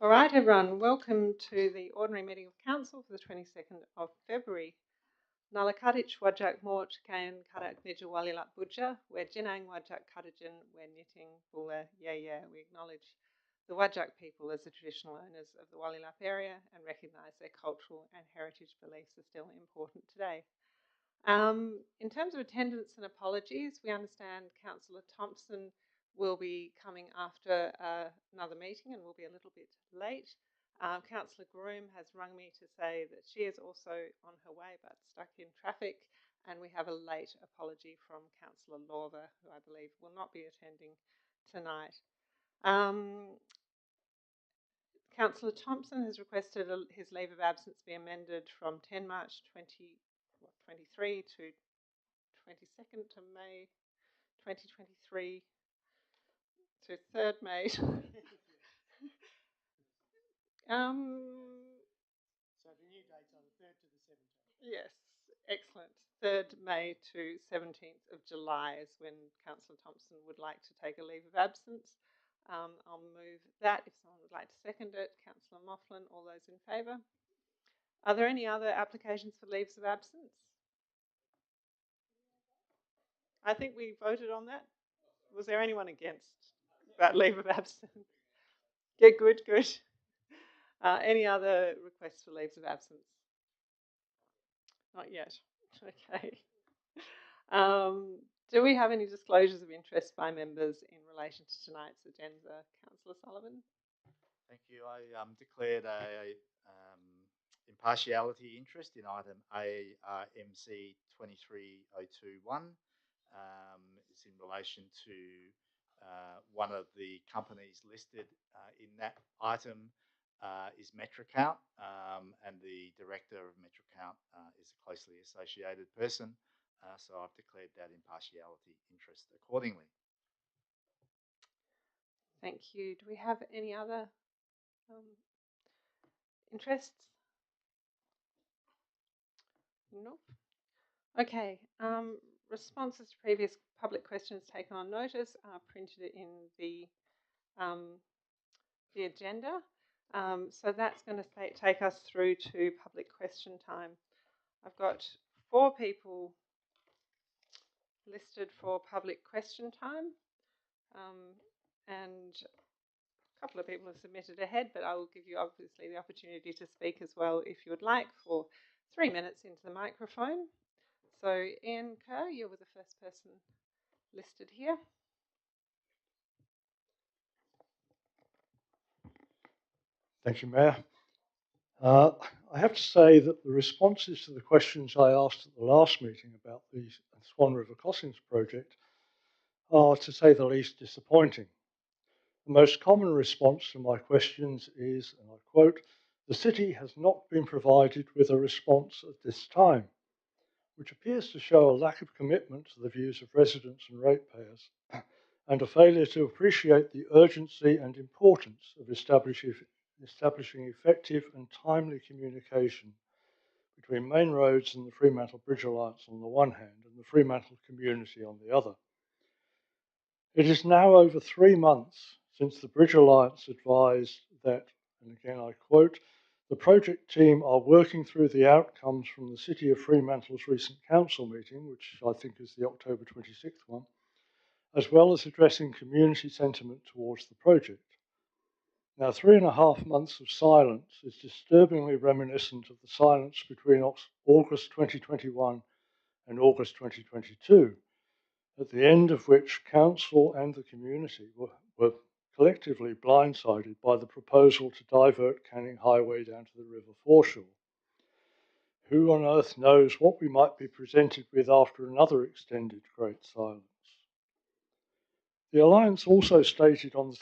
All right, everyone, welcome to the Ordinary Meeting of Council for the 22nd of February. Nalakadich wajak mort kayan karak nija walilat buja, where jinang wajak kadajan, where knitting bula yeah. We acknowledge the Wajak people as the traditional owners of the Walilat area and recognise their cultural and heritage beliefs are still important today. In terms of attendance and apologies, we understand Councillor Thompson will be coming after another meeting and will be a little bit late. Councillor Groom has rung me to say that she is also on her way but stuck in traffic, and we have a late apology from Councillor Lawver, who I believe will not be attending tonight. Councillor Thompson has requested his leave of absence be amended from 10 March 2023 to 22nd to May 2023 to 3rd May. So the new dates are the 3rd to the 17th. Yes, excellent. 3rd May to 17th of July is when Councillor Thompson would like to take a leave of absence. I'll move that if someone would like to second it. Councillor Moughlin, all those in favour? Are there any other applications for leaves of absence? I think we voted on that. Was there anyone against that leave of absence? Yeah, good. Any other requests for leaves of absence? Not yet. Okay. Do we have any disclosures of interest by members in relation to tonight's agenda? Councillor Sullivan? Thank you. I declared a impartiality interest in item ARMC 23021. It's in relation to one of the companies listed in that item is Metrocount, and the director of Metrocount is a closely associated person. So I've declared that impartiality interest accordingly. Thank you. Do we have any other interests? Nope. Okay. Responses to previous public questions taken on notice are printed in the agenda. So that's going to take us through to public question time. I've got 4 people listed for public question time, and a couple of people have submitted ahead, but I will give you obviously the opportunity to speak as well if you would like for 3 minutes into the microphone. So Ian Kerr, you were the first person listed here. Thank you, Mayor. I have to say that the responses to the questions I asked at the last meeting about the Swan River Crossings project are, to say the least, disappointing. The most common response to my questions is, and I quote, "The city has not been provided with a response at this time," which appears to show a lack of commitment to the views of residents and ratepayers, and a failure to appreciate the urgency and importance of establishing effective and timely communication between main roads and the Fremantle Bridge Alliance on the one hand and the Fremantle community on the other. It is now over 3 months since the Bridge Alliance advised that, and again I quote, "The project team are working through the outcomes from the City of Fremantle's recent council meeting," which I think is the October 26th one, "as well as addressing community sentiment towards the project." Now, 3.5 months of silence is disturbingly reminiscent of the silence between August 2021 and August 2022, at the end of which council and the community were collectively blindsided by the proposal to divert Canning Highway down to the river foreshore. Who on earth knows what we might be presented with after another extended great silence? The Alliance also stated on the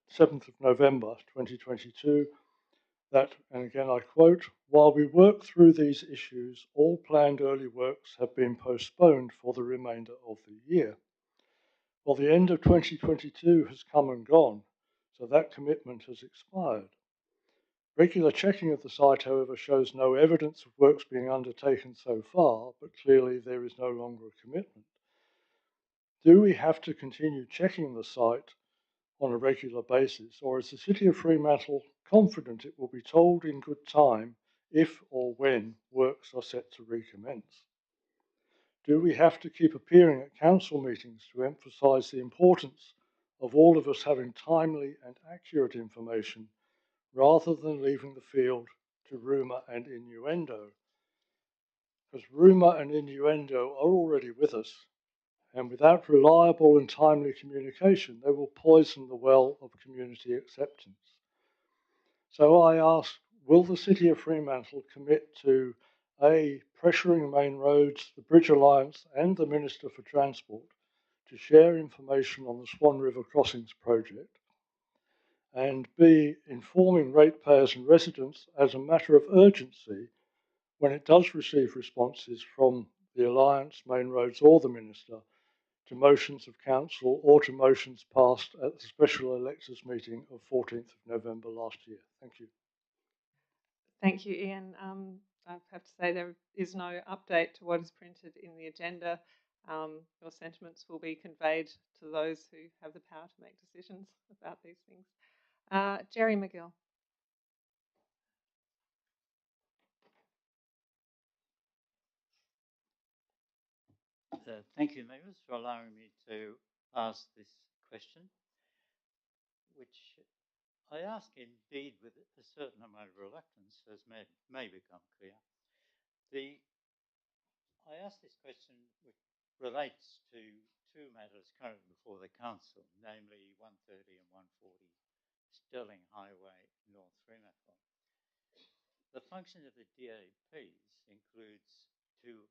7th of November 2022 that, and again I quote, "While we work through these issues, all planned early works have been postponed for the remainder of the year." Well, the end of 2022 has come and gone, so that commitment has expired. Regular checking of the site, however, shows no evidence of works being undertaken so far, but clearly there is no longer a commitment. Do we have to continue checking the site on a regular basis, or is the City of Fremantle confident it will be told in good time if or when works are set to recommence? Do we have to keep appearing at council meetings to emphasise the importance of all of us having timely and accurate information rather than leaving the field to rumour and innuendo? Because rumour and innuendo are already with us, and without reliable and timely communication, they will poison the well of community acceptance. So I ask, will the City of Fremantle commit to A, pressuring Main Roads, the Bridge Alliance and the Minister for Transport to share information on the Swan River Crossings project, and B, informing ratepayers and residents as a matter of urgency when it does receive responses from the Alliance, Main Roads or the Minister to motions of council or to motions passed at the special electors meeting of 14th of November last year. Thank you. Thank you, Ian. I have to say there is no update to what is printed in the agenda. Your sentiments will be conveyed to those who have the power to make decisions about these things. Jerry McGill. Thank you, members, for allowing me to ask this question, which I ask indeed with a certain amount of reluctance, as may become clear. I ask this question which relates to two matters currently before the council, namely 130 and 140 Stirling Highway, North Fremantle. The function of the DAPs includes to,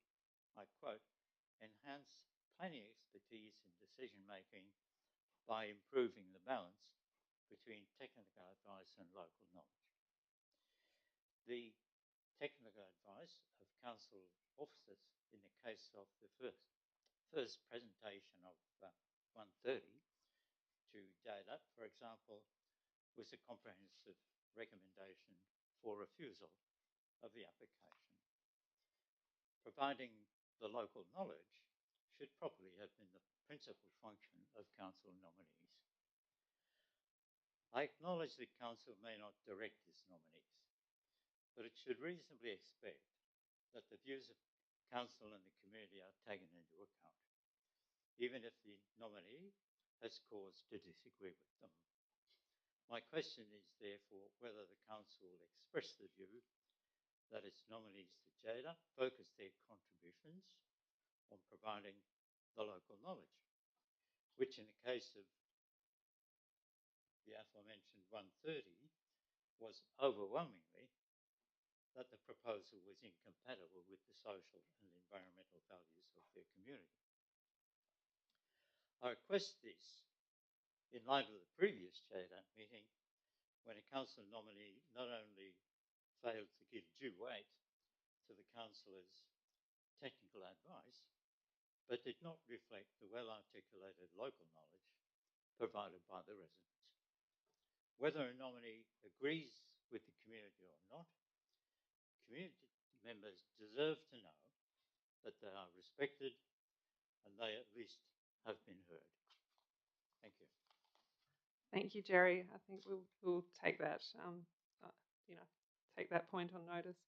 I quote, enhance planning expertise in decision making by improving the balance between technical advice and local knowledge. The technical advice of council officers in the case of the first presentation of 130 to DADA, for example, was a comprehensive recommendation for refusal of the application. Providing the local knowledge should probably have been the principal function of council nominees. I acknowledge that council may not direct its nominees, but it should reasonably expect that the views of council and the community are taken into account, even if the nominee has cause to disagree with them. My question is therefore whether the council will express the view that its nominees to JADA focus their contributions on providing the local knowledge, which in the case of the aforementioned 130 was overwhelmingly that the proposal was incompatible with the social and environmental values of their community. I request this in light of the previous JADA meeting when a council nominee not only failed to give due weight to the councillor's technical advice, but did not reflect the well-articulated local knowledge provided by the residents. Whether a nominee agrees with the community or not, community members deserve to know that they are respected and they at least have been heard. Thank you. Thank you, Jerry. I think we'll take that, take that point on notice.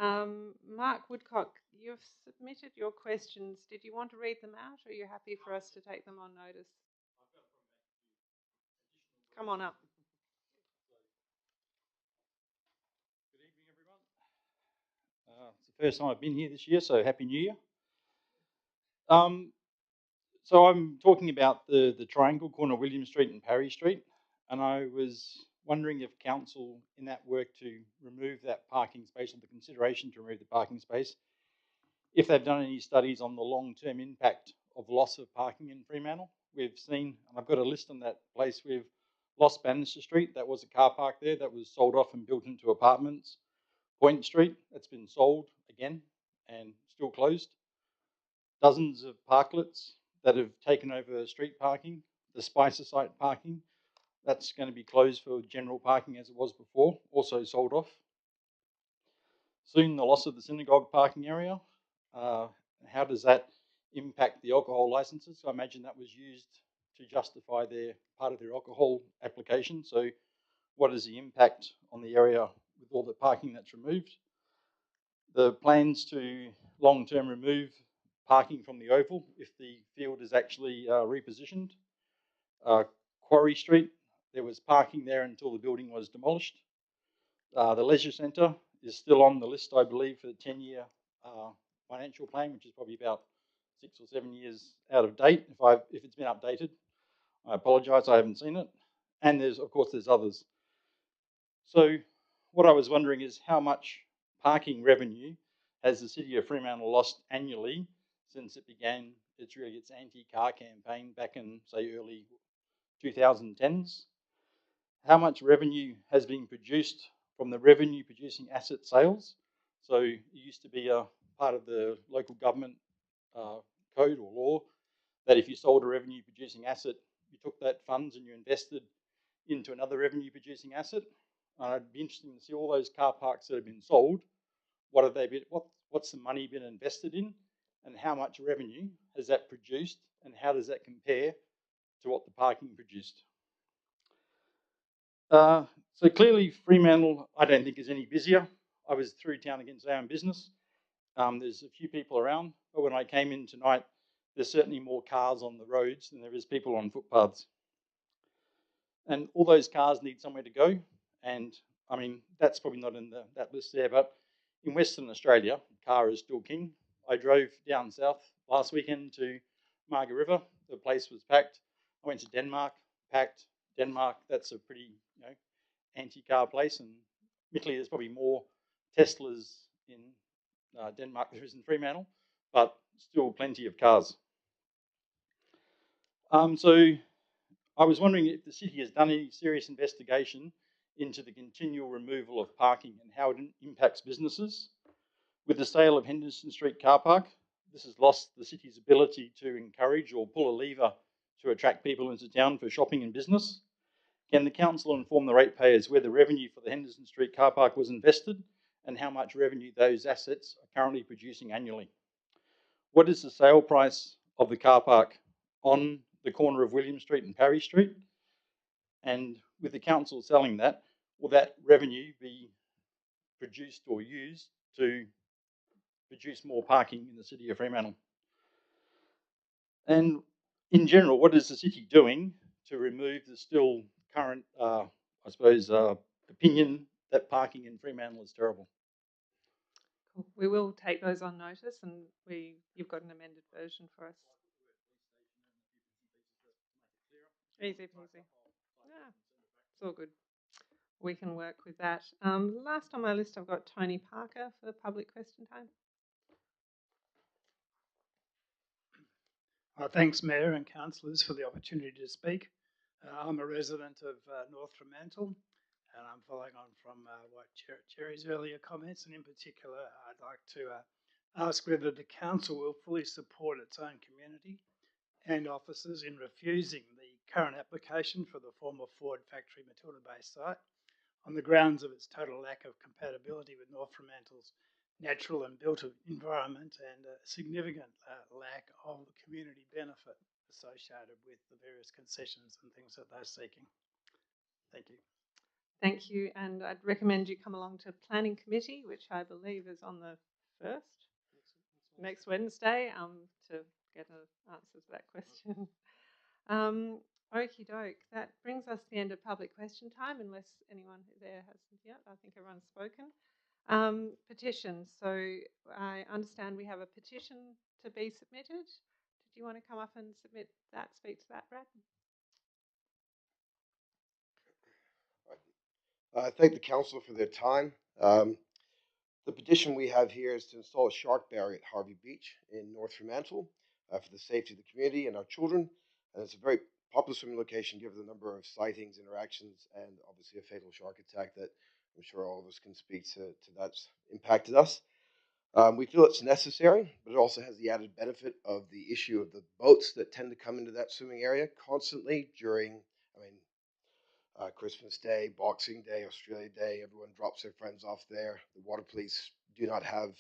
Mark Woodcock, you've submitted your questions. Did you want to read them out, or are you happy for us to take them on notice? Come on up. Good evening, everyone. It's the first time I've been here this year, so Happy New Year. So I'm talking about the triangle, corner of William Street and Parry Street, and I was wondering if council in that work to remove that parking space, or the consideration to remove the parking space, if they've done any studies on the long-term impact of loss of parking in Fremantle. We've seen, and I've got a list on that place, we've lost Bannister Street, that was a car park there, that was sold off and built into apartments. Point Street, that's been sold again and still closed. Dozens of parklets that have taken over street parking. The Spicer site parking, that's going to be closed for general parking as it was before, also sold off. Soon the loss of the synagogue parking area. How does that impact the alcohol licenses? I imagine that was used to justify their part of their alcohol application. So what is the impact on the area with all the parking that's removed? The plans to long-term remove parking from the oval if the field is actually repositioned. Quarry Street, there was parking there until the building was demolished. The leisure centre is still on the list, I believe, for the 10-year financial plan, which is probably about 6 or 7 years out of date. If it's been updated, I apologise, I haven't seen it. And of course, there's others. So what I was wondering is how much parking revenue has the City of Fremantle lost annually since it began its anti-car campaign back in, say, early 2010s? How much revenue has been produced from the revenue producing asset sales? So it used to be a part of the local government code or law that if you sold a revenue producing asset, you took that funds and you invested into another revenue producing asset. It'd be interesting to see all those car parks that have been sold. What have they been? What's the money been invested in, and how much revenue has that produced, and how does that compare to what the parking produced? So clearly, Fremantle, I don't think is any busier. I was through town again today on business. There's a few people around, but when I came in tonight, there's certainly more cars on the roads than there is people on footpaths. And all those cars need somewhere to go. And I mean, that's probably not in that list there, but in Western Australia, car is still king. I drove down south last weekend to Margaret River. The place was packed. I went to Denmark, packed. Denmark, that's a pretty, anti-car place. And admittedly, there's probably more Teslas in Denmark than there is in Fremantle, but still plenty of cars. So I was wondering if the city has done any serious investigation into the continual removal of parking and how it impacts businesses. With the sale of Henderson Street car park, this has lost the city's ability to encourage or pull a lever to attract people into town for shopping and business. Can the council inform the ratepayers where the revenue for the Henderson Street car park was invested and how much revenue those assets are currently producing annually? What is the sale price of the car park on the corner of William Street and Parry Street? And with the council selling that, will that revenue be produced or used to produce more parking in the city of Fremantle? And in general, what is the city doing to remove the still current, opinion that parking in Fremantle is terrible? Cool. We will take those on notice, and you've got an amended version for us. Easy peasy. Yeah, it's all good. We can work with that. Last on my list, I've got Tony Parker for public question time. Thanks, Mayor and councillors, for the opportunity to speak. I'm a resident of North Fremantle, and I'm following on from what Jerry's earlier comments, and in particular, I'd like to ask whether the council will fully support its own community and officers in refusing the current application for the former Ford factory Matilda Bay site on the grounds of its total lack of compatibility with North Fremantle's natural and built environment and a significant lack of community benefit associated with the various concessions and things that they're seeking. Thank you. Thank you, and I'd recommend you come along to Planning Committee, which I believe is on the 1st, next Wednesday, to get an answer to that question. Okie doke, that brings us to the end of public question time, unless anyone there hasn't yet. I think everyone's spoken. Petitions. So I understand we have a petition to be submitted. Did you want to come up and speak to that, Brad? I thank the council for their time. The petition we have here is to install a shark barrier at Harvey Beach in North Fremantle for the safety of the community and our children. And it's a very popular swimming location given the number of sightings, interactions, and obviously a fatal shark attack that I'm sure all of us can speak to that's impacted us. We feel it's necessary, but it also has the added benefit of the issue of the boats that tend to come into that swimming area constantly during, Christmas Day, Boxing Day, Australia Day. Everyone drops their friends off there. The water police do not have,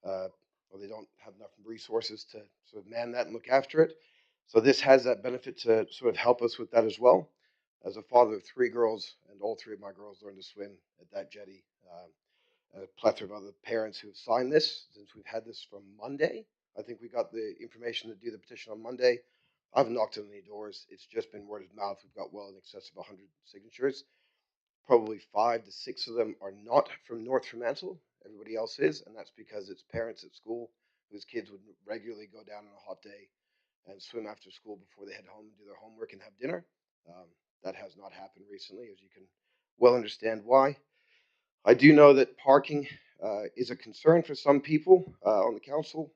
or they don't have enough resources to sort of man that and look after it. So this has that benefit to sort of help us with that as well. As a father of 3 girls, and all 3 of my girls learned to swim at that jetty, a plethora of other parents who have signed this since we've had this from Monday. I think we got the information to do the petition on Monday. I haven't knocked on any doors. It's just been word of mouth. We've got well in excess of 100 signatures. Probably 5 to 6 of them are not from North Fremantle. Everybody else is, and that's because it's parents at school whose kids would regularly go down on a hot day and swim after school before they head home and do their homework and have dinner. That has not happened recently, as you can well understand why. I do know that parking is a concern for some people on the council.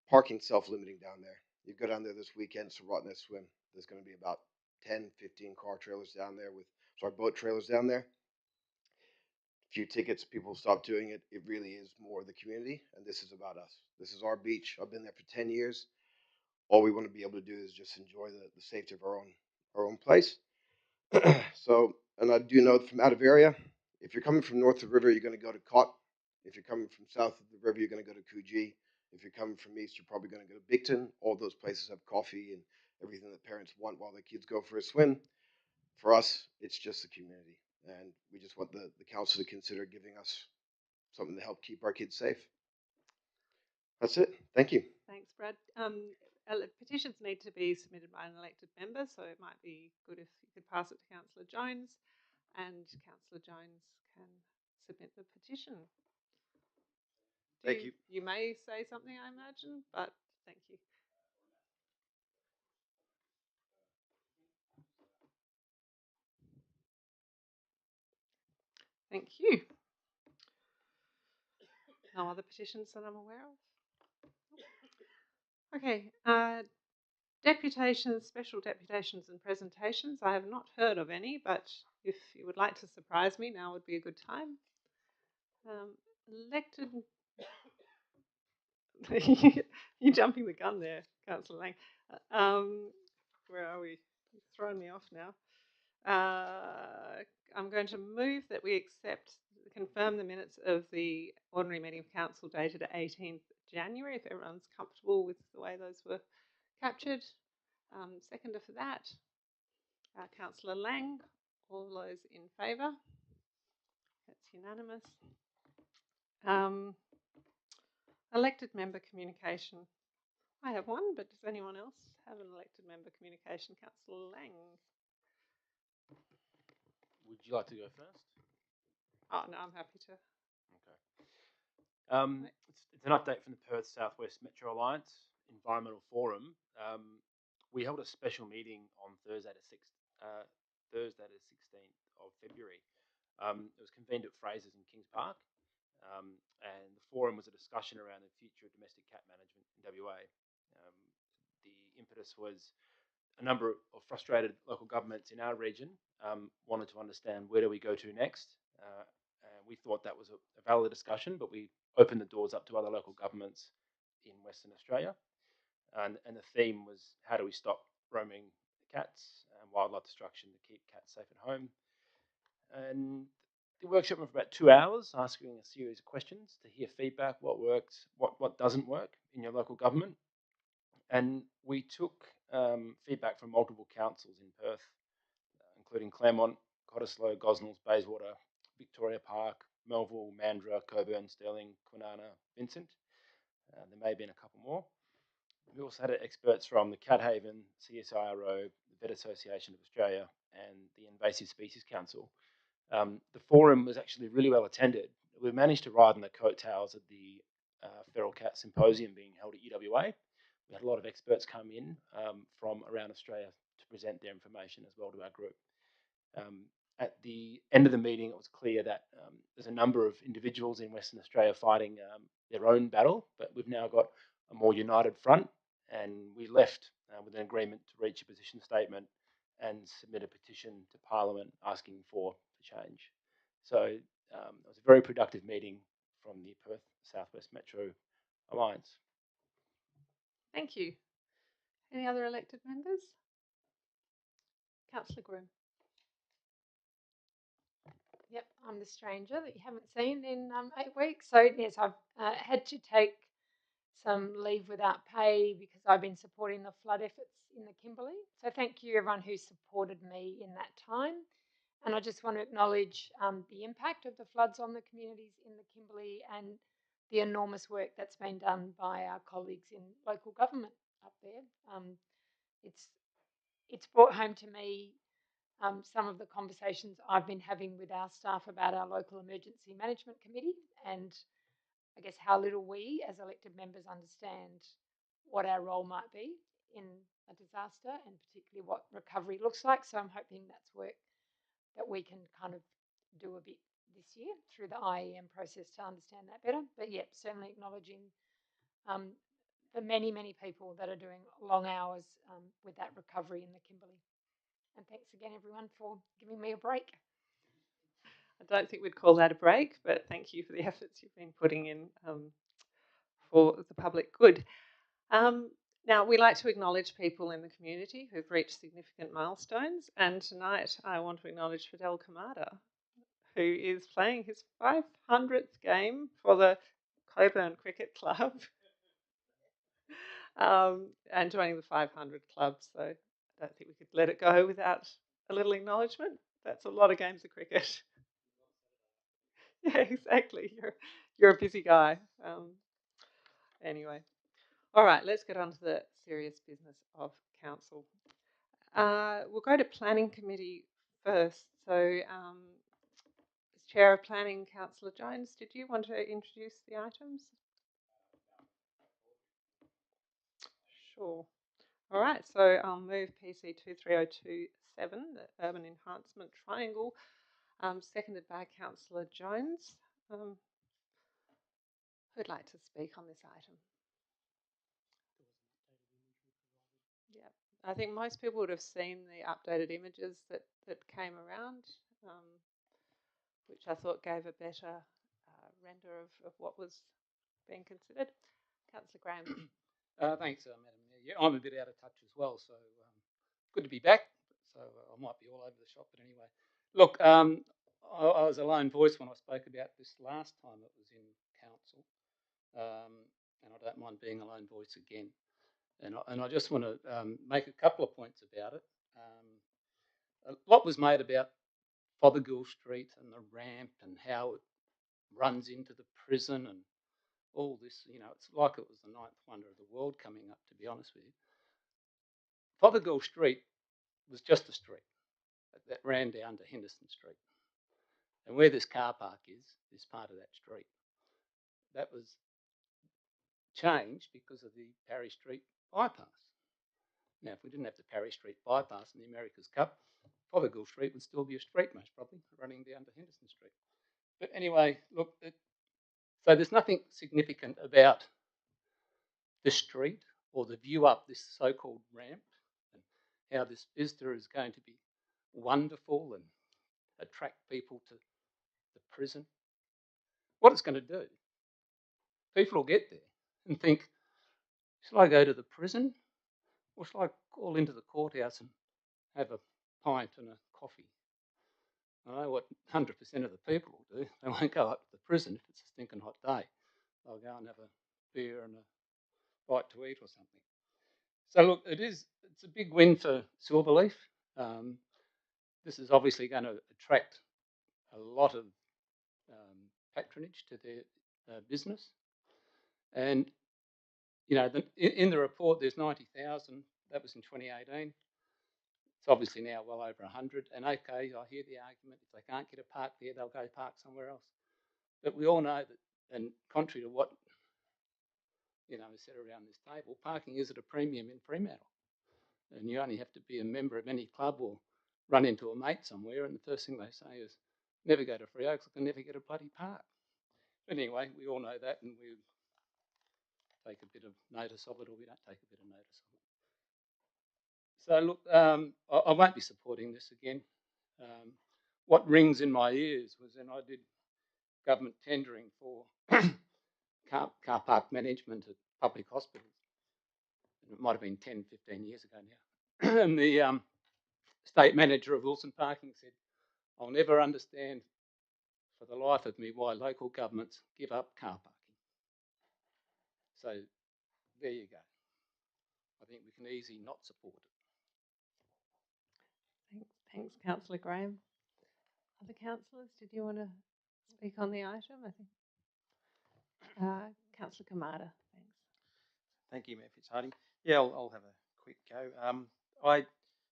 Parking's self-limiting down there. You go down there this weekend, it's a Rottnest swim. There's going to be about 10, 15 car trailers down there boat trailers down there. Few tickets, people stop doing it. It really is more the community, and this is about us. This is our beach. I've been there for 10 years. All we want to be able to do is just enjoy the safety of our own place. So, and I do know from out of area, if you're coming from north of the river, you're going to go to Cot. If you're coming from south of the river, you're going to go to Coogee. If you're coming from east, you're probably going to go to Bigton. All those places have coffee and everything that parents want while their kids go for a swim. For us, it's just the community, and we just want the council to consider giving us something to help keep our kids safe. That's it. Thank you. Thanks, Brad. Petitions need to be submitted by an elected member, so it might be good if you could pass it to Councillor Jones, and Councillor Jones can submit the petition. Thank you. You may say something, I imagine, but thank you. Thank you. No other petitions that I'm aware of. Okay. Deputations, special deputations and presentations. I have not heard of any, but if you would like to surprise me, now would be a good time. Elected... You're jumping the gun there, Councillor Lang. Where are we? You've thrown me off now. I'm going to move that we confirm the minutes of the ordinary meeting of council dated 18th January, if everyone's comfortable with the way those were captured. Seconder for that, Councillor Lang. All those in favour? That's unanimous. Elected member communication. I have one, but does anyone else have an elected member communication? Councillor Lang. Would you like to go first? Oh, no, I'm happy to. Okay. It's an update from the Perth Southwest Metro Alliance Environmental Forum. We held a special meeting on Thursday the 16th of February. It was convened at Fraser's in Kings Park, and the forum was a discussion around the future of domestic cat management in WA. The impetus was a number of frustrated local governments in our region wanted to understand where do we go to next. We thought that was a valid discussion, but we opened the doors up to other local governments in Western Australia. And the theme was, how do we stop roaming cats and wildlife destruction to keep cats safe at home? And the workshop went for about 2 hours, asking a series of questions to hear feedback, what works, what doesn't work in your local government. And we took feedback from multiple councils in Perth, including Claremont, Cottesloe, Gosnells, Bayswater, Victoria Park, Melville, Mandurah, Coburn, Stirling, Kwinana, Vincent. There may have been a couple more. We also had experts from the Cat Haven, CSIRO, the Vet Association of Australia, and the Invasive Species Council. The forum was actually really well attended. We managed to ride on the coattails of the Feral Cat Symposium being held at UWA. We had a lot of experts come in from around Australia to present their information as well to our group. At the end of the meeting, it was clear that there's a number of individuals in Western Australia fighting their own battle, but we've now got a more united front, and we left with an agreement to reach a position statement and submit a petition to Parliament asking for change. So it was a very productive meeting from the Perth Southwest Metro Alliance. Thank you. Any other elected members? Councillor Groom. Yep, I'm the stranger that you haven't seen in 8 weeks. So yes, I've had to take some leave without pay because I've been supporting the flood efforts in the Kimberley. So thank you everyone who supported me in that time. And I just want to acknowledge the impact of the floods on the communities in the Kimberley and the enormous work that's been done by our colleagues in local government up there. It's brought home to me some of the conversations I've been having with our staff about our local emergency management committee, and I guess how little we as elected members understand what our role might be in a disaster, and particularly what recovery looks like. So I'm hoping that's work that we can kind of do a bit this year through the IEM process to understand that better. But yeah, certainly acknowledging the many, many people that are doing long hours with that recovery in the Kimberley. And thanks again, everyone, for giving me a break. I don't think we'd call that a break, but thank you for the efforts you've been putting in for the public good. Now, we like to acknowledge people in the community who've reached significant milestones, and tonight I want to acknowledge Fidel Kamada, who is playing his 500th game for the Coburn Cricket Club and joining the 500 club. So I don't think we could let it go without a little acknowledgement. That's a lot of games of cricket. Yeah, exactly. You're a busy guy. Anyway, all right, let's get on to the serious business of council. We'll go to planning committee first. So, as chair of planning, Councillor Jones, did you want to introduce the items? Sure. All right, so I'll move PC 23027, the Urban Enhancement Triangle, seconded by Councillor Jones. Who'd like to speak on this item? Yeah, I think most people would have seen the updated images that came around, which I thought gave a better render of what was being considered. Councillor Graham. Thanks, Madam Mayor. Yeah, I'm a bit out of touch as well, so good to be back. So I might be all over the shop, but anyway. Look, I was a lone voice when I spoke about this last time it was in council, and I don't mind being a lone voice again. And I just want to make a couple of points about it. A lot was made about Fothergill Street and the ramp and how it runs into the prison and all this, you know, it's like it was the ninth wonder of the world coming up, to be honest with you. Fothergill Street was just a street that ran down to Henderson Street. And where this car park is part of that street. That was changed because of the Parry Street bypass. Now, if we didn't have the Parry Street bypass in the America's Cup, Fothergill Street would still be a street, most probably, running down to Henderson Street. But anyway, look, so there's nothing significant about the street or the view up this so-called ramp and how this vista is going to be wonderful and attract people to the prison. What it's going to do, people will get there and think, shall I go to the prison or shall I call into the courthouse and have a pint and a coffee? I know what 100% of the people will do. They won't go up to the prison if it's a stinking hot day. They'll go and have a beer and a bite to eat or something. So look, it's a big win for Silverleaf. This is obviously going to attract a lot of patronage to their business. And, you know, in the report, there's 90,000. That was in 2018. It's obviously now well over 100. And okay, I hear the argument, if they can't get a park there, they'll go park somewhere else. But we all know that, and contrary to what, you know, is said around this table, parking is at a premium in Fremantle. And you only have to be a member of any club or run into a mate somewhere, and the first thing they say is, never go to Free Oaks, I can never get a bloody park. But anyway, we all know that, and we take a bit of notice of it, or we don't take a bit of notice of it. So look, I won't be supporting this again. What rings in my ears was when I did government tendering for car park management at public hospitals. It might have been 10, 15 years ago now. And the state manager of Wilson Parking said, I'll never understand for the life of me why local governments give up car parking. So there you go. I think we can easily not support it. Thanks, Councillor Graham. Other councillors, did you want to speak on the item? I think Councillor Kamada, thanks. Thank you, Mayor Fitzhardy. Yeah, I'll have a quick go. I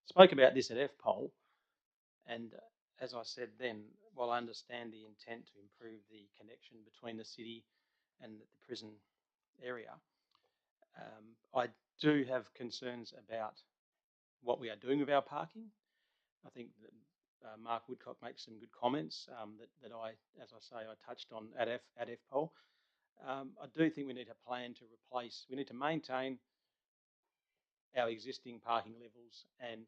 spoke about this at FPOL, and as I said then, while I understand the intent to improve the connection between the city and the prison area, I do have concerns about what we are doing with our parking. I think that Mark Woodcock makes some good comments that I, as I say, I touched on at FPOL. I do think we need a plan to replace, we need to maintain our existing parking levels and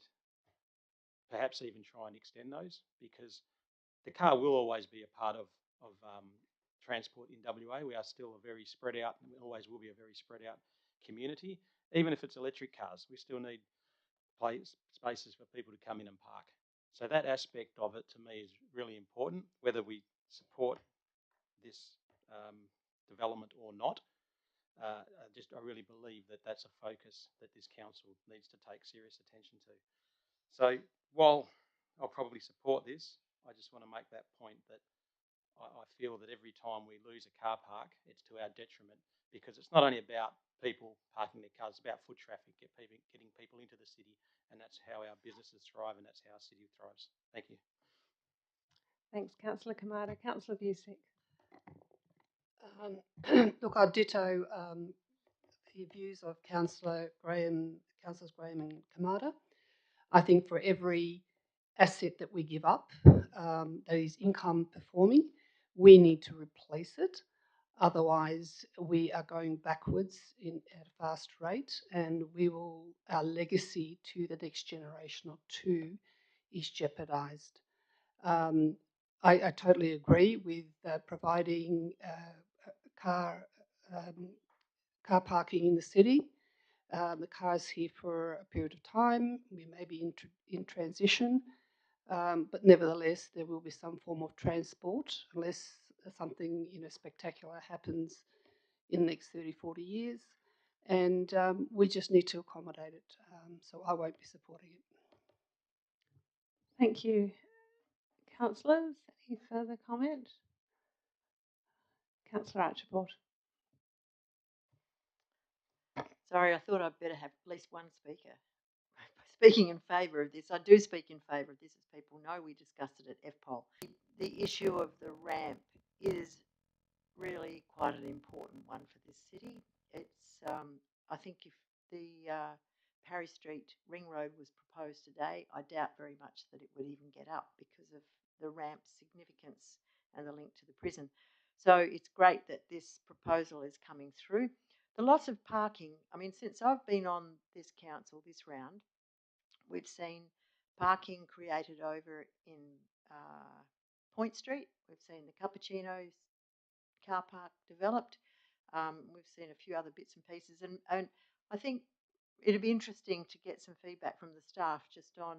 perhaps even try and extend those, because the car will always be a part of transport in WA. We are still a very spread out, and we always will be a very spread out community. Even if it's electric cars, we still need spaces for people to come in and park. So that aspect of it to me is really important, whether we support this development or not. I really believe that that's a focus that this council needs to take serious attention to. So while I'll probably support this, I just want to make that point that I feel that every time we lose a car park, it's to our detriment, because it's not only about people parking their cars, it's about foot traffic, getting people into the city, and that's how our businesses thrive and that's how our city thrives. Thank you. Thanks, Councillor Kamada. Councillor Busick. Look, I ditto the views of Councillors Graham and Kamada. I think for every asset that we give up that is income performing, we need to replace it. Otherwise, we are going backwards at a fast rate, and our legacy to the next generation or two is jeopardised. I totally agree with providing car parking in the city. The car is here for a period of time. We may be in transition, but nevertheless, there will be some form of transport unless something spectacular happens in the next 30, 40 years. And we just need to accommodate it. So I won't be supporting it. Thank you. Councillors, any further comment? Councillor Archibald. Sorry, I thought I'd better have at least one speaker speaking in favour of this. I do speak in favour of this, as people know. We discussed it at FPOL. The issue of the ramp is really quite an important one for this city. It's, I think if the Parry Street ring road was proposed today, I doubt very much that it would even get up because of the ramp's significance and the link to the prison. So it's great that this proposal is coming through. The loss of parking, I mean, since I've been on this council this round, we've seen parking created over in Point Street. We've seen the Cappuccino's car park developed. We've seen a few other bits and pieces. And I think it'd be interesting to get some feedback from the staff just on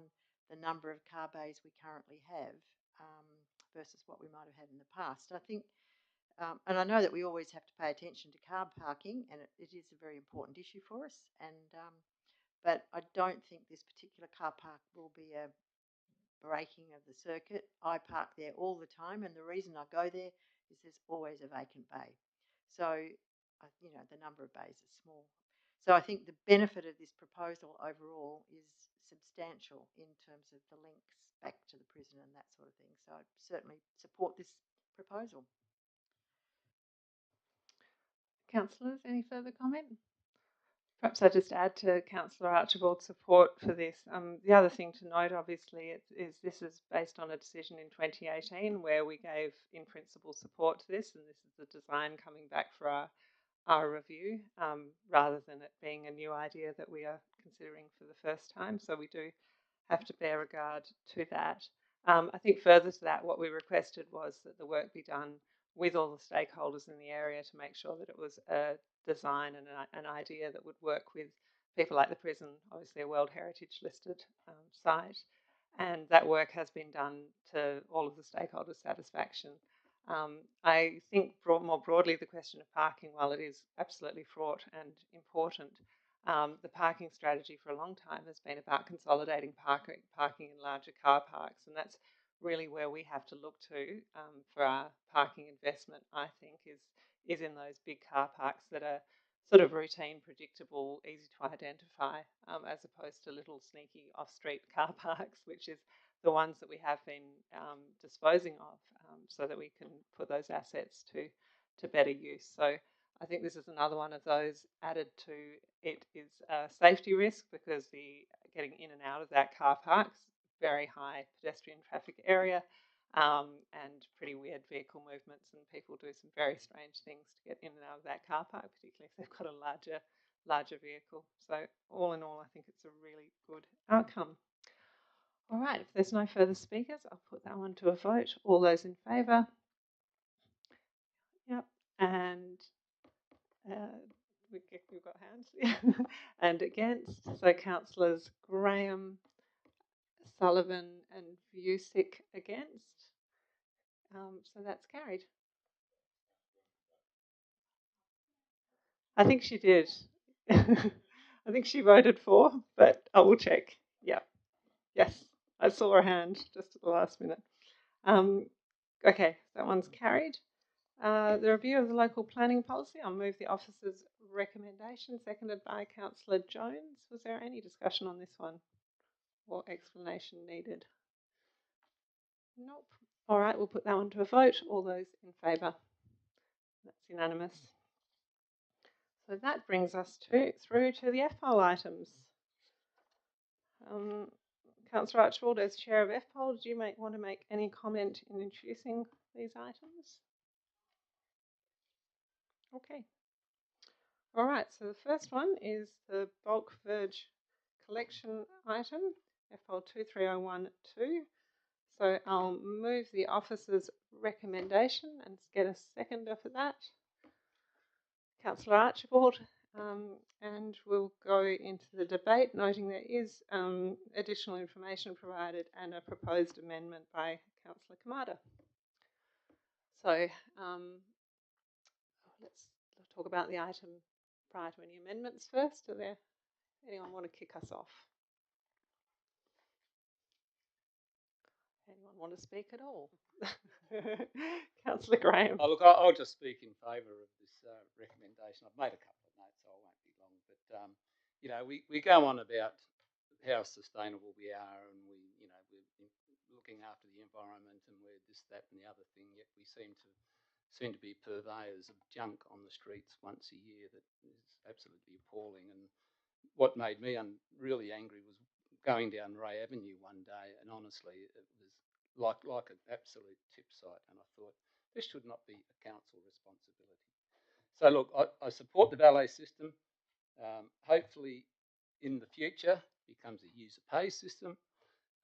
the number of car bays we currently have versus what we might have had in the past. I think, and I know that we always have to pay attention to car parking, and it is a very important issue for us. And but I don't think this particular car park will be a breaking of the circuit. I park there all the time, and the reason I go there is there's always a vacant bay. So, you know, the number of bays is small. So I think the benefit of this proposal overall is substantial in terms of the links back to the prison and that sort of thing. So I certainly support this proposal. Councillors, any further comment? Perhaps I just add to Councillor Archibald's support for this. The other thing to note, obviously, is this is based on a decision in 2018 where we gave in principle support to this, and this is the design coming back for our review, rather than it being a new idea that we are considering for the first time. So we do have to bear regard to that. I think further to that, what we requested was that the work be done with all the stakeholders in the area to make sure that it was a design and an idea that would work with people like the prison, obviously a World Heritage listed site. And that work has been done to all of the stakeholders' satisfaction. I think more broadly the question of parking, while it is absolutely fraught and important, the parking strategy for a long time has been about consolidating parking in larger car parks, and that's really where we have to look to for our parking investment, I think, is in those big car parks that are sort of routine, predictable, easy to identify, as opposed to little sneaky off-street car parks, which is the ones that we have been disposing of, so that we can put those assets to better use. So I think this is another one of those. Added to it is a safety risk, because the getting in and out of that car park's very high pedestrian traffic area, and pretty weird vehicle movements, and people do some very strange things to get in and out of that car park, particularly if they've got a larger vehicle. So all in all, I think it's a really good outcome. All right, if there's no further speakers, I'll put that one to a vote. All those in favour? Yep. And we've got hands. And against. So councillors Graham, Sullivan and Vusic against. So that's carried. I think she did. I think she voted for, but I will check. Yeah. Yes, I saw her hand just at the last minute. Okay, that one's carried. The review of the local planning policy. I'll move the officer's recommendation, seconded by Councillor Jones. Was there any discussion on this one or explanation needed? Nope. All right, we'll put that one to a vote. All those in favour? That's unanimous. So that brings us through to the FPOL items. Councillor Archibald, as Chair of FPOL, do you want to make any comment in introducing these items? Okay. All right, so the first one is the bulk verge collection item, FPOL 23012. So I'll move the officer's recommendation and get a seconder for that. Councillor Archibald, and we'll go into the debate, noting there is additional information provided and a proposed amendment by Councillor Kamada. So let's talk about the item prior to any amendments first. Anyone want to kick us off? Anyone want to speak at all? Councillor Graham. Oh, look, I'll just speak in favour of this recommendation. I've made a couple of notes, so I won't be long. But you know, we go on about how sustainable we are, and we're looking after the environment, and we're this, that, and the other thing. Yet we seem to be purveyors of junk on the streets once a year that is absolutely appalling. And what made me really angry was going down Ray Avenue one day, and honestly, it was like an absolute tip site, and I thought this should not be a council responsibility. So look, I support the valet system. Hopefully in the future becomes a user pay system,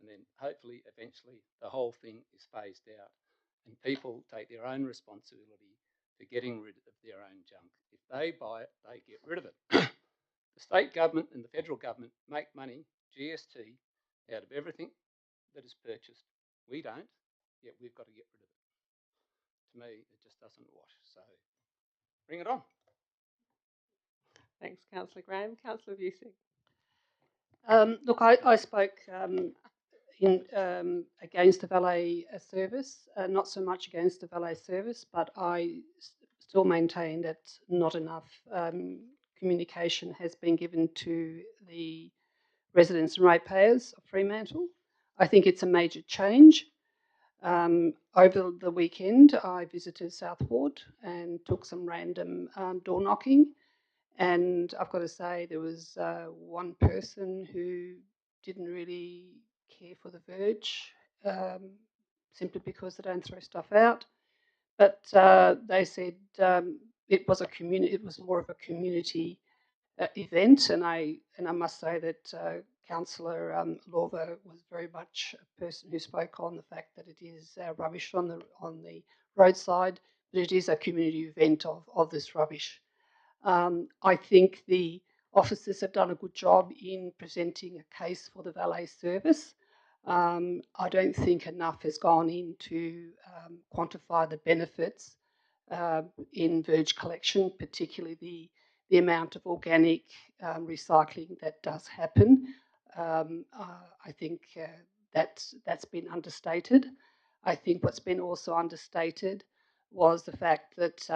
and then hopefully eventually the whole thing is phased out and people take their own responsibility for getting rid of their own junk. If they buy it, they get rid of it. The state government and the federal government make money, GST, out of everything that is purchased. We don't, yet we've got to get rid of it. To me, it just doesn't wash. So bring it on. Thanks, Councillor Graham. Councillor Vusic. Look, I spoke against the valet service, not so much against the valet service, but I still maintain that not enough communication has been given to the residents and ratepayers of Fremantle. I think it's a major change. Over the weekend, I visited South Ward and took some random door knocking. And I've got to say, there was one person who didn't really care for the verge, simply because they don't throw stuff out. But they said it was more of a community event, and I must say that Councillor Lorva was very much a person who spoke on the fact that it is rubbish on the roadside, but it is a community event of this rubbish. I think the officers have done a good job in presenting a case for the valet service. I don't think enough has gone in to quantify the benefits in verge collection, particularly the amount of organic recycling that does happen. I think that's been understated. I think what's been also understated was the fact that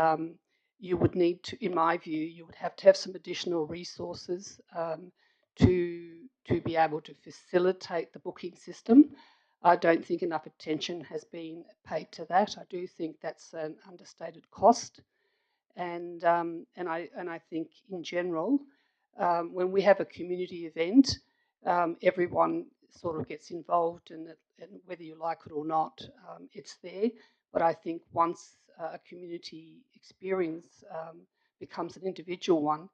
you would need to, in my view, you would have to have some additional resources to be able to facilitate the booking system. I don't think enough attention has been paid to that. I do think that's an understated cost, and I think in general, when we have a community event, everyone sort of gets involved, and whether you like it or not, it's there. But I think once a community experience becomes an individual one,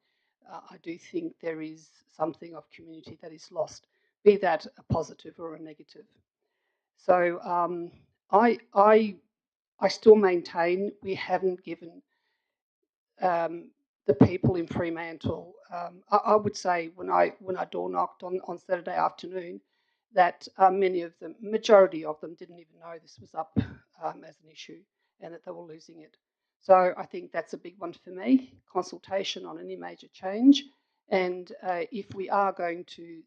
I do think there is something of community that is lost, be that a positive or a negative. So I still maintain we haven't given the people in Fremantle. I would say when I door knocked on Saturday afternoon, that many of them, majority of them, didn't even know this was up as an issue and that they were losing it. So I think that's a big one for me, consultation on any major change. And if we are going to,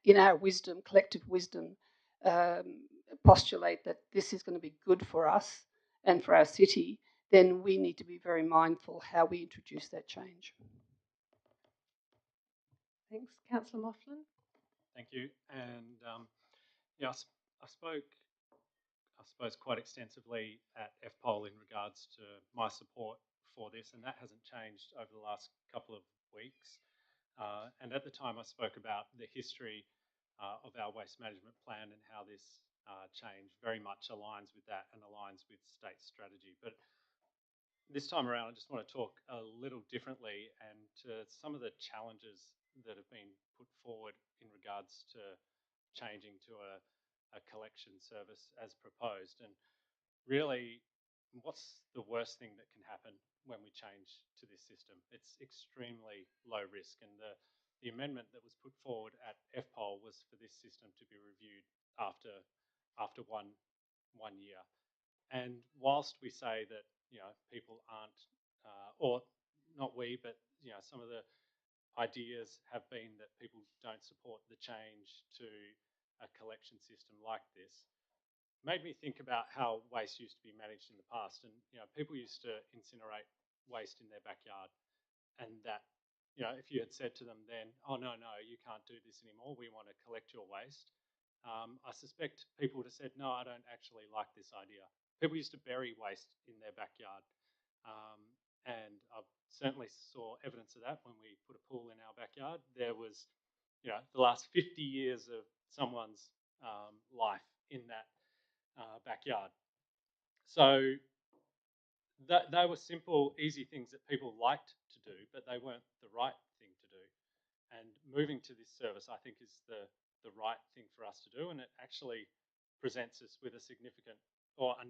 in our wisdom, collective wisdom, postulate that this is going to be good for us and for our city, then we need to be very mindful how we introduce that change. Thanks. Councillor Mofflin. Thank you. And yeah, I spoke, I suppose, quite extensively at FPOL in regards to my support for this, and that hasn't changed over the last couple of weeks. And at the time I spoke about the history of our waste management plan and how this change very much aligns with that and aligns with state strategy. But this time around, I just want to talk a little differently and to some of the challenges that have been put forward in regards to changing to a collection service as proposed. And really, what's the worst thing that can happen when we change to this system? It's extremely low risk, and the amendment that was put forward at FPOL was for this system to be reviewed after one year. And whilst we say that people aren't, or not we, but some of the ideas have been that people don't support the change to a collection system like this, made me think about how waste used to be managed in the past. And people used to incinerate waste in their backyard, and that if you had said to them then, oh no, you can't do this anymore, we want to collect your waste, I suspect people would have said, no, I don't actually like this idea. People used to bury waste in their backyard, and I certainly saw evidence of that when we put a pool in our backyard. There was the last 50 years of someone's life in that backyard. So they were simple, easy things that people liked to do, but they weren't the right thing to do. And moving to this service, I think, is the right thing for us to do, and it actually presents us with a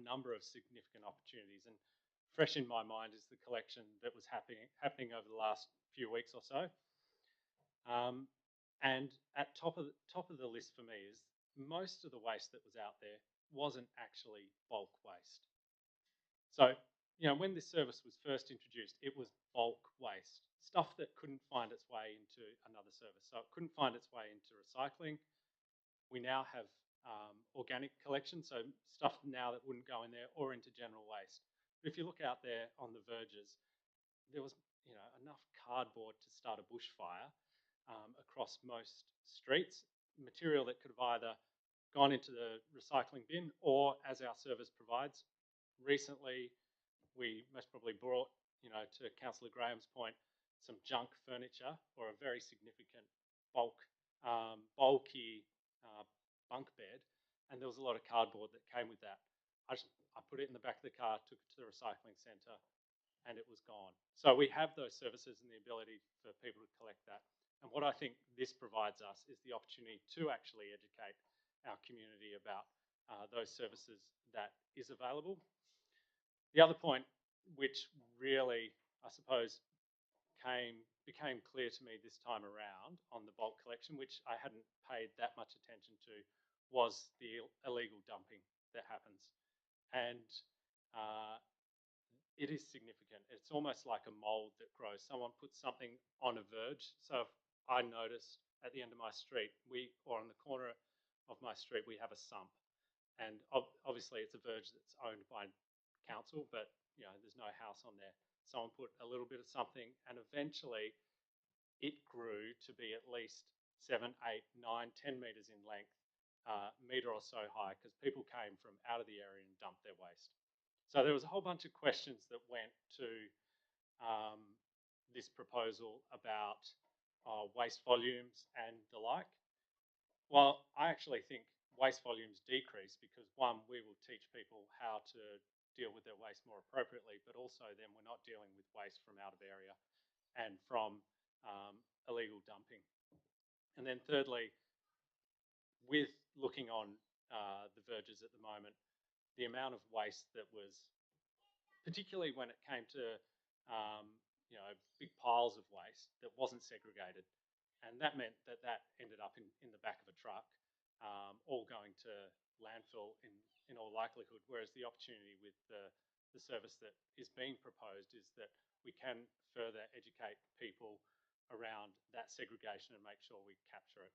number of significant opportunities. And fresh in my mind is the collection that was happening over the last few weeks or so. And at top of the list for me is most of the waste that was out there wasn't actually bulk waste. So, when this service was first introduced, it was bulk waste, stuff that couldn't find its way into another service. So it couldn't find its way into recycling. We now have organic collection, so stuff now that wouldn't go in there, or into general waste. But if you look out there on the verges, there was enough cardboard to start a bushfire across most streets, material that could have either gone into the recycling bin or, as our service provides, recently we most probably brought, to Councillor Graham's point, some junk furniture or a very significant bulky bunk bed, and there was a lot of cardboard that came with that. I put it in the back of the car, took it to the recycling centre, and it was gone. So we have those services and the ability for people to collect that. And what I think this provides us is the opportunity to actually educate our community about those services that is available. The other point, which really, I suppose, came became clear to me this time around on the bulk collection, which I hadn't paid that much attention to, was the illegal dumping that happens. And it is significant. It's almost like a mold that grows. Someone puts something on a verge. So if I notice at the end of my street, or on the corner of my street, we have a sump. And obviously it's a verge that's owned by council, but there's no house on there. Someone put a little bit of something, and eventually it grew to be at least 7, 8, 9, 10 metres in length, metre or so high, because people came from out of the area and dumped their waste. So there was a whole bunch of questions that went to this proposal about waste volumes and the like. Well, I actually think waste volumes decrease because, one, we will teach people how to deal with their waste more appropriately, but also then we're not dealing with waste from out of area and from illegal dumping. And then thirdly, with looking on the verges at the moment, the amount of waste that was, particularly when it came to big piles of waste that wasn't segregated, and that meant that ended up in the back of a truck, all going to landfill in all likelihood, whereas the opportunity with the service that is being proposed is that we can further educate people around that segregation and make sure we capture it.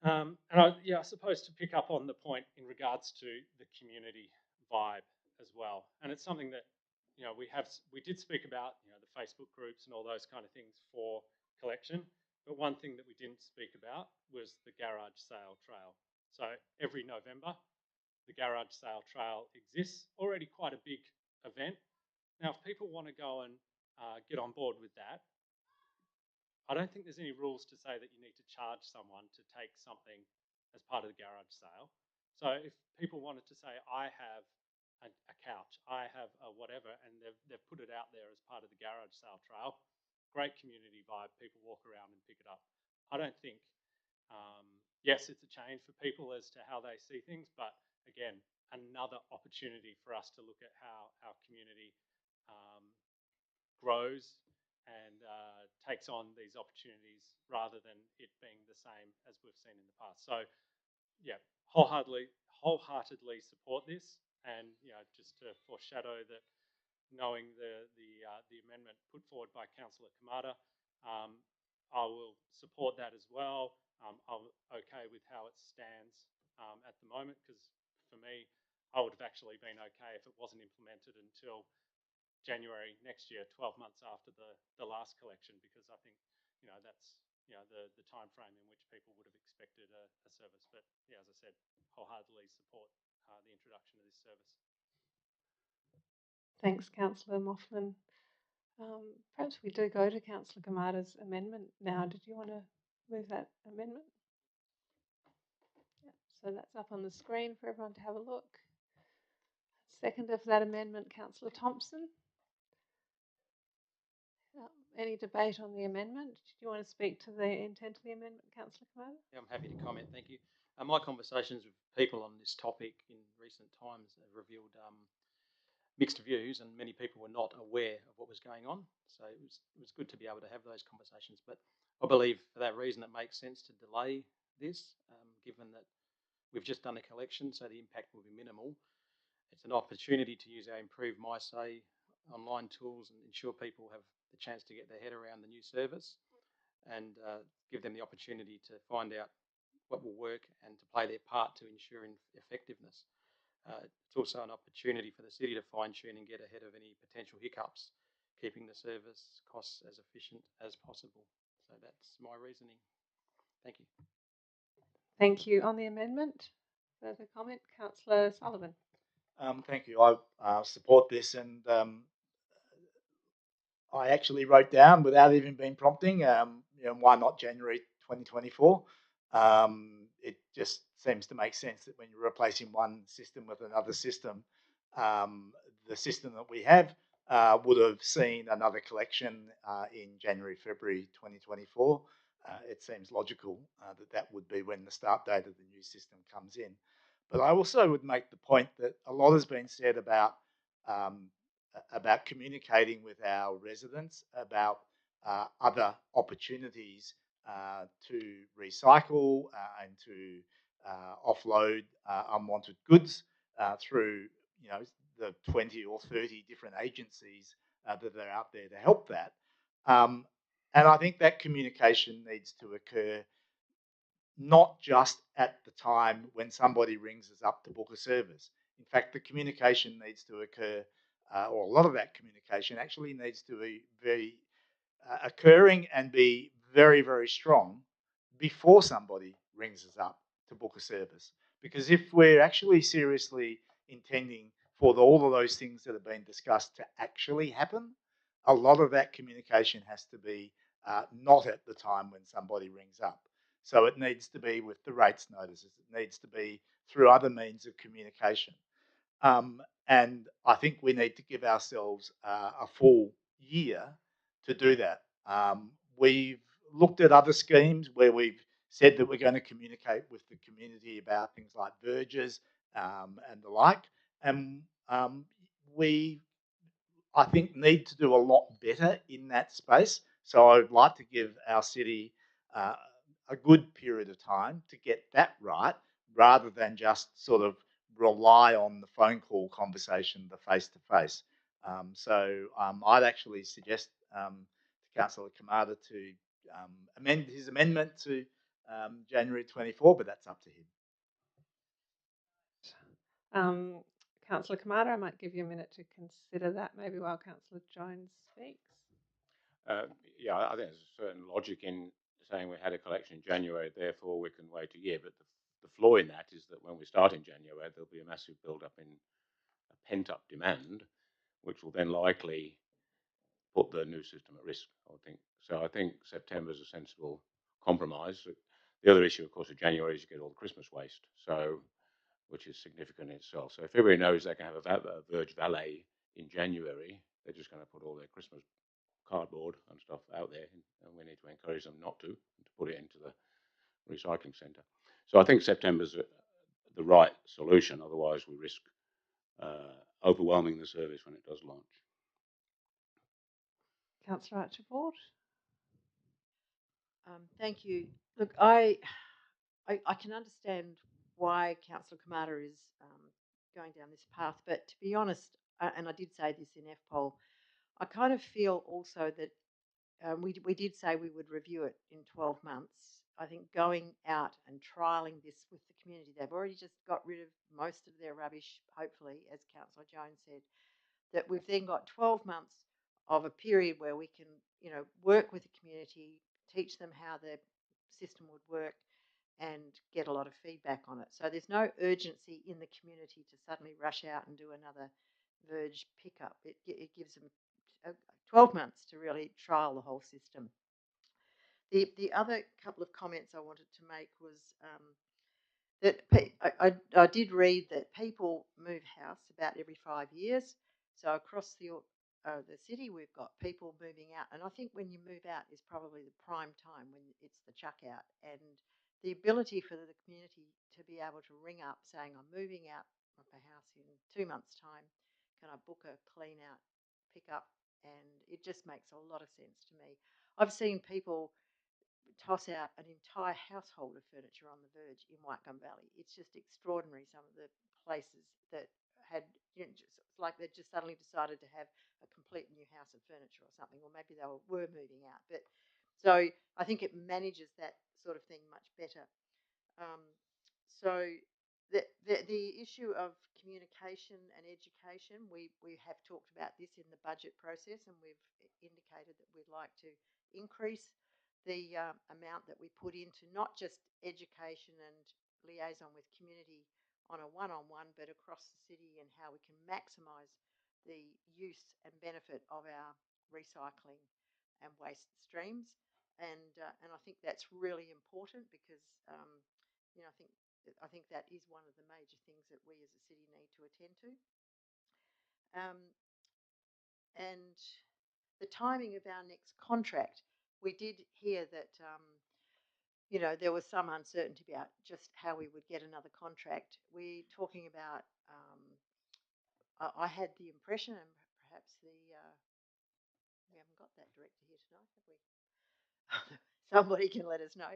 And I suppose to pick up on the point in regards to the community vibe as well, and it's something that we did speak about, the Facebook groups and all those kind of things for collection, but one thing that we didn't speak about was the garage sale trail. So every November, the garage sale trail exists, already quite a big event. Now, if people want to go and get on board with that, I don't think there's any rules to say that you need to charge someone to take something as part of the garage sale. So if people wanted to say, I have a couch, I have a whatever, and they've put it out there as part of the garage sale trail, great community vibe, people walk around and pick it up. I don't think, yes, it's a change for people as to how they see things, but again, another opportunity for us to look at how our community grows and takes on these opportunities rather than it being the same as we've seen in the past. So, yeah, wholeheartedly support this, and just to foreshadow that, knowing the amendment put forward by Councillor Kamada, I will support that as well. I'm okay with how it stands at the moment, because for me, I would have actually been okay if it wasn't implemented until January next year, 12 months after the last collection, because I think that's the time frame in which people would have expected a service. But yeah, as I said, wholeheartedly support the introduction of this service. Thanks, Councillor Moughlin. Perhaps we do go to Councillor Kamada's amendment now. Did you want to move that amendment? Yeah, so that's up on the screen for everyone to have a look. Seconder for that amendment, Councillor Thompson. Any debate on the amendment? Do you want to speak to the intent of the amendment, Councillor Kamada? Yeah, I'm happy to comment, thank you. My conversations with people on this topic in recent times have revealed mixed views, and many people were not aware of what was going on. So it was good to be able to have those conversations. But I believe for that reason it makes sense to delay this, given that we've just done a collection, so the impact will be minimal. It's an opportunity to use our improved MySay online tools and ensure people have the chance to get their head around the new service, and give them the opportunity to find out what will work and to play their part to ensuring effectiveness. It's also an opportunity for the city to fine-tune and get ahead of any potential hiccups, keeping the service costs as efficient as possible. So that's my reasoning. Thank you. Thank you. On the amendment, further comment, Councillor Sullivan. Thank you. I support this, and I actually wrote down, without even being prompting, why not January 2024? It just seems to make sense that when you're replacing one system with another system, the system that we have would have seen another collection in January, February 2024. It seems logical that would be when the start date of the new system comes in. But I also would make the point that a lot has been said about about communicating with our residents about other opportunities to recycle and to offload unwanted goods through, the 20 or 30 different agencies that are out there to help that. And I think that communication needs to occur not just at the time when somebody rings us up to book a service. In fact, the communication needs to occur, or a lot of that communication actually needs to be very occurring and be very, very strong before somebody rings us up to book a service. Because if we're actually seriously intending for all of those things that have been discussed to actually happen, a lot of that communication has to be not at the time when somebody rings up. So it needs to be with the rates notices. It needs to be through other means of communication. And I think we need to give ourselves a full year to do that. We've looked at other schemes where we've said that we're going to communicate with the community about things like verges and the like. And we, I think, need to do a lot better in that space. So I would like to give our city a good period of time to get that right, rather than just sort of rely on the phone call conversation, the face-to-face. So I'd actually suggest to Councillor Kamada to amend his amendment to January 24, but that's up to him. Councillor Kamada, I might give you a minute to consider that, maybe while Councillor Jones speaks. Yeah, I think there's a certain logic in saying we had a collection in January, therefore we can wait a year. But the flaw in that is that when we start in January, there'll be a massive build-up in a pent-up demand, which will then likely put the new system at risk, I think. So I think September is a sensible compromise. The other issue, of course, of January is you get all the Christmas waste, so which is significant in itself. So if everybody knows they can have a Verge Valet in January, they're just going to put all their Christmas cardboard and stuff out there, and we need to encourage them not to put it into the recycling centre. So I think September's the right solution. Otherwise, we risk overwhelming the service when it does launch. Councillor Archibald. Thank you. Look, I can understand why Councillor Kamada is going down this path, but to be honest, and I did say this in FPOL, I kind of feel also that we did say we would review it in 12 months. I think going out and trialling this with the community, they've already just got rid of most of their rubbish, hopefully, as Councillor Jones said, that we've then got 12 months of a period where we can, work with the community, teach them how the system would work, and get a lot of feedback on it. So there's no urgency in the community to suddenly rush out and do another Verge pickup. It gives them 12 months to really trial the whole system. The other couple of comments I wanted to make was that I did read that people move house about every 5 years. So across the city, we've got people moving out, and I think when you move out is probably the prime time when it's the chuck out, and the ability for the community to be able to ring up saying, I'm moving out of my house in 2 months' time, can I book a clean out pickup? And it just makes a lot of sense to me. I've seen people toss out an entire household of furniture on the Verge in Whitegum Valley. It's just extraordinary, some of the places that had, just like they just suddenly decided to have a complete new house of furniture or something, or maybe they were moving out. But so I think it manages that sort of thing much better. So the issue of communication and education, we have talked about this in the budget process, and we've indicated that we'd like to increase the amount that we put into not just education and liaison with community on a one-on-one, but across the city, and how we can maximise the use and benefit of our recycling and waste streams. And I think that's really important because I think that is one of the major things that we as a city need to attend to. And the timing of our next contract, we did hear that there was some uncertainty about just how we would get another contract. We're talking about, I had the impression, and perhaps we haven't got that director here tonight, have we? Somebody can let us know,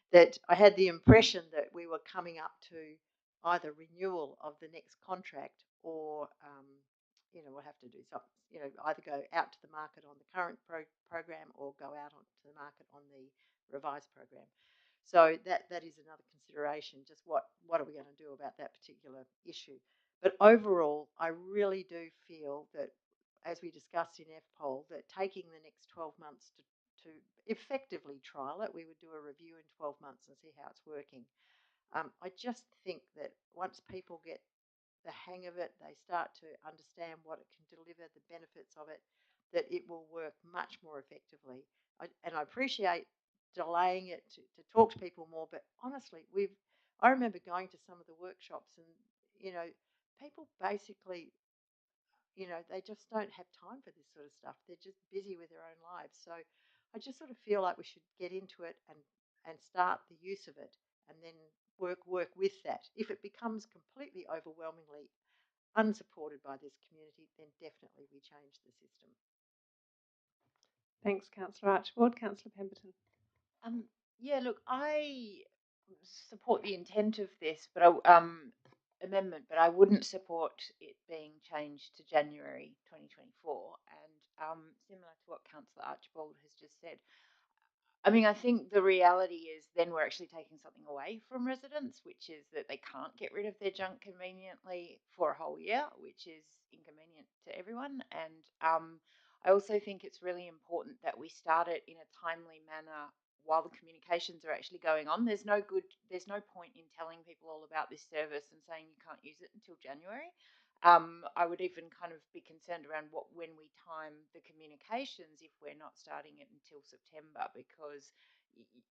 that I had the impression that we were coming up to either renewal of the next contract or, we'll have to do something, either go out to the market on the current program or go out to the market on the revised program. So that is another consideration, just what are we going to do about that particular issue. But overall, I really do feel that, as we discussed in FPOL, that taking the next 12 months to effectively trial it, we would do a review in 12 months and see how it's working. I just think that once people get the hang of it, they start to understand what it can deliver, the benefits of it, that it will work much more effectively. And I appreciate delaying it to talk to people more, but honestly, I remember going to some of the workshops and, people basically, they just don't have time for this sort of stuff. They're just busy with their own lives. So I just sort of feel like we should get into it and start the use of it and then work with that. If it becomes completely overwhelmingly unsupported by this community, then definitely we change the system. Thanks, Councillor Archibald. Councillor Pemberton. Yeah, look, I support the intent of this, but amendment, but I wouldn't support it being changed to January 2024. And similar to what Councillor Archibald has just said, I mean, I think the reality is then we're actually taking something away from residents, which is that they can't get rid of their junk conveniently for a whole year, which is inconvenient to everyone. And I also think it's really important that we start it in a timely manner while the communications are actually going on. There's no point in telling people all about this service and saying you can't use it until January. I would even kind of be concerned around when we time the communications if we're not starting it until September, because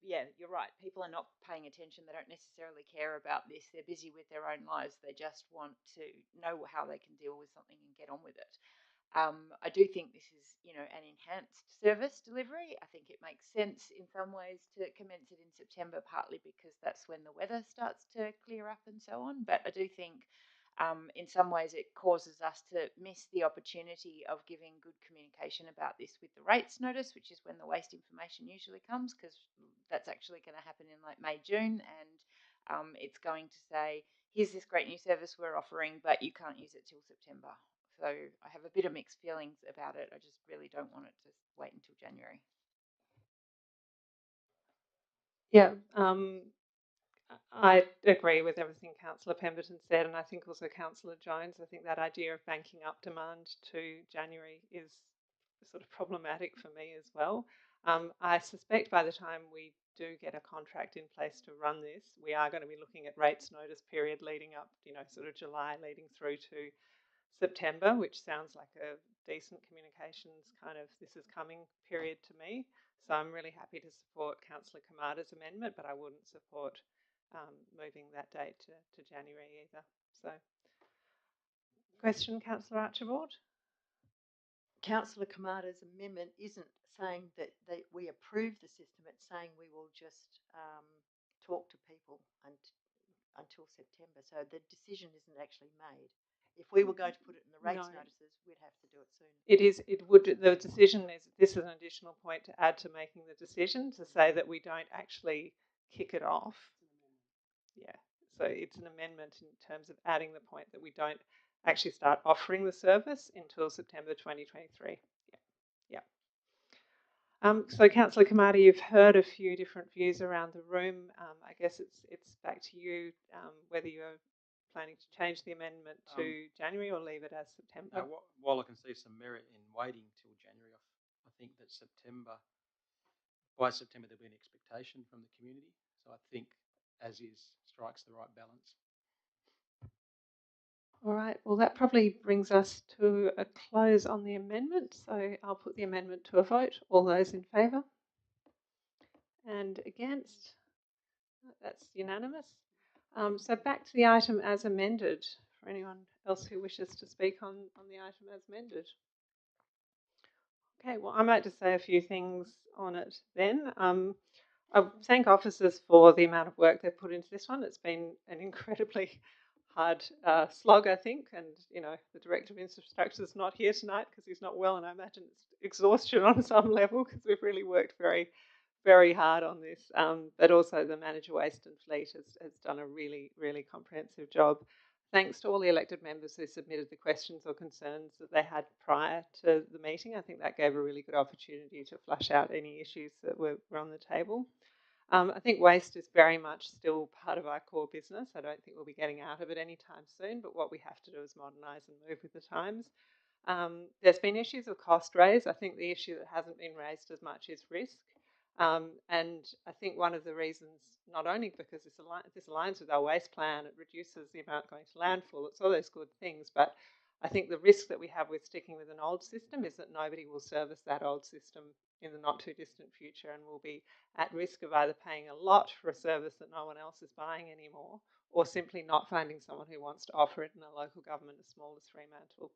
yeah, you're right. People are not paying attention. They don't necessarily care about this. They're busy with their own lives. They just want to know how they can deal with something and get on with it. I do think this is, an enhanced service delivery. I think it makes sense in some ways to commence it in September, partly because that's when the weather starts to clear up and so on. But I do think in some ways it causes us to miss the opportunity of giving good communication about this with the rates notice, which is when the waste information usually comes, because that's actually going to happen in like May, June, and it's going to say, here's this great new service we're offering, but you can't use it till September. So I have a bit of mixed feelings about it. I just really don't want it to wait until January. Yeah, I agree with everything Councillor Pemberton said, and I think also Councillor Jones. I think that idea of banking up demand to January is sort of problematic for me as well. I suspect by the time we do get a contract in place to run this, we are going to be looking at rates notice period leading up, sort of July leading through to September, which sounds like a decent communications kind of this is coming period to me. So I'm really happy to support Councillor Kamada's amendment, but I wouldn't support moving that date to January either. So, question, Councillor Archibald? Councillor Kamada's amendment isn't saying that we approve the system, it's saying we will just talk to people until September. So the decision isn't actually made. If we were going to put it in the rates notices, we'd have to do it soon. It is. It would. The decision is. This is an additional point to add to making the decision to say that we don't actually kick it off. Yeah. So it's an amendment in terms of adding the point that we don't actually start offering the service until September 2023. Yeah. So, Councillor Kamada, you've heard a few different views around the room. I guess it's back to you whether you're planning to change the amendment to January or leave it as September. While I can see some merit in waiting till January, I think that by September there'll be an expectation from the community. So I think as is strikes the right balance. All right, well, that probably brings us to a close on the amendment. So I'll put the amendment to a vote. All those in favour? And against? That's unanimous. So back to the item as amended. For anyone else who wishes to speak on the item as amended. Okay, well, I might just say a few things on it then. I thank officers for the amount of work they've put into this one. It's been an incredibly hard slog, I think. And, you know, the Director of Infrastructure is not here tonight because he's not well, and I imagine it's exhaustion on some level because we've really worked very, very hard on this. But also the Manager Waste and Fleet has done a really, really comprehensive job. Thanks to all the elected members who submitted the questions or concerns that they had prior to the meeting. I think that gave a really good opportunity to flush out any issues that were on the table. I think waste is very much still part of our core business. I don't think we'll be getting out of it anytime soon, but what we have to do is modernise and move with the times. There's been issues of cost raised. I think the issue that hasn't been raised as much is risk. And I think one of the reasons, not only because this aligns with our waste plan, it reduces the amount going to landfill, it's all those good things, but I think the risk that we have with sticking with an old system is that nobody will service that old system in the not too distant future, and will be at risk of either paying a lot for a service that no one else is buying anymore, or simply not finding someone who wants to offer it in a local government as small as Fremantle.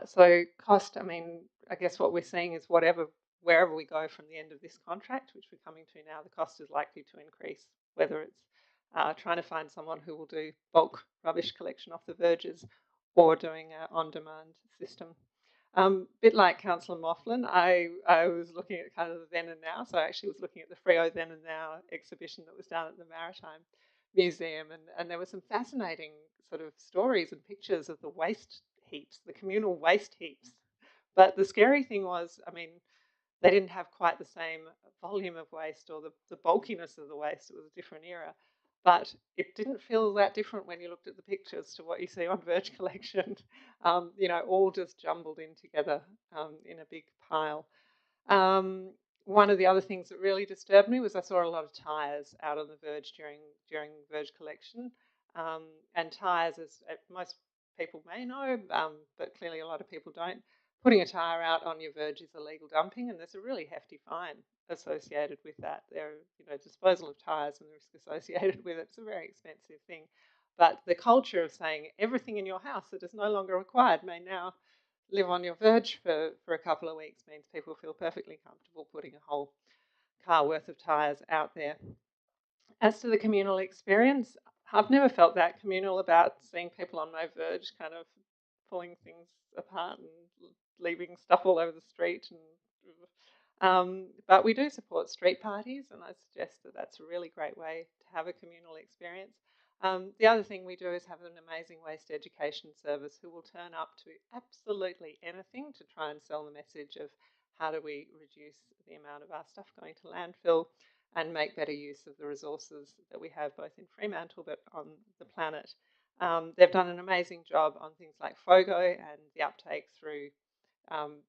So cost, I mean, I guess what we're seeing is wherever we go from the end of this contract, which we're coming to now, the cost is likely to increase, whether it's trying to find someone who will do bulk rubbish collection off the verges or doing an on-demand system. Bit like Councillor Moughlin, I was looking at kind of the then and now, so I actually was looking at the Freo Then and Now exhibition that was down at the Maritime Museum, and there were some fascinating sort of stories and pictures of the waste heaps, the communal waste heaps. But the scary thing was, I mean, they didn't have quite the same volume of waste or the bulkiness of the waste. It was a different era. But it didn't feel that different when you looked at the pictures to what you see on Verge Collection, you know, all just jumbled in together in a big pile. One of the other things that really disturbed me was I saw a lot of tyres out on the verge during Verge Collection. And tyres, as most people may know, but clearly a lot of people don't, putting a tyre out on your verge is illegal dumping, and there's a really hefty fine associated with that. There, you know, disposal of tyres and the risk associated with it. It's a very expensive thing. But the culture of saying everything in your house that is no longer required may now live on your verge for a couple of weeks means people feel perfectly comfortable putting a whole car worth of tyres out there. As to the communal experience, I've never felt that communal about seeing people on my verge kind of pulling things apart and leaving stuff all over the street. But we do support street parties, and I suggest that that's a really great way to have a communal experience. The other thing we do is have an amazing waste education service who will turn up to absolutely anything to try and sell the message of how do we reduce the amount of our stuff going to landfill and make better use of the resources that we have both in Fremantle but on the planet. They've done an amazing job on things like FOGO and the uptake through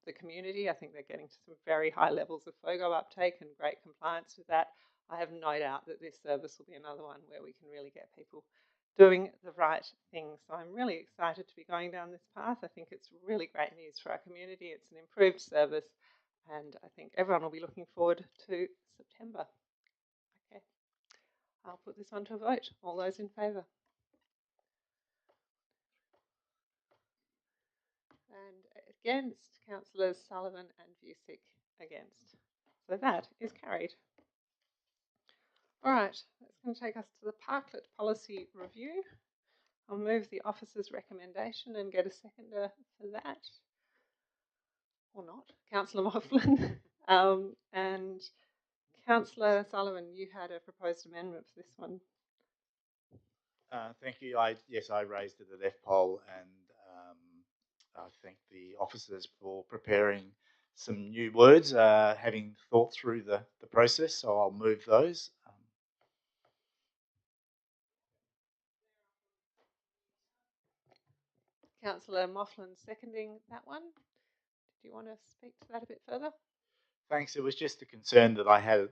the community. I think they're getting to some very high levels of FOGO uptake and great compliance with that. I have no doubt that this service will be another one where we can really get people doing the right thing. So I'm really excited to be going down this path. I think it's really great news for our community. It's an improved service, and I think everyone will be looking forward to September. Okay, I'll put this one to a vote. All those in favour? And against, Councillors Sullivan and Busick against. So that is carried. All right, that's going to take us to the Parklet Policy Review. I'll move the officer's recommendation and get a seconder for that. Or not. Councillor Moughlin. And Councillor Sullivan, you had a proposed amendment for this one. Thank you. Yes, I raised it at FPOL, and I thank the officers for preparing some new words, having thought through the process, so I'll move those. Councillor Moughlin seconding that one. Do you want to speak to that a bit further? Thanks. It was just a concern that I had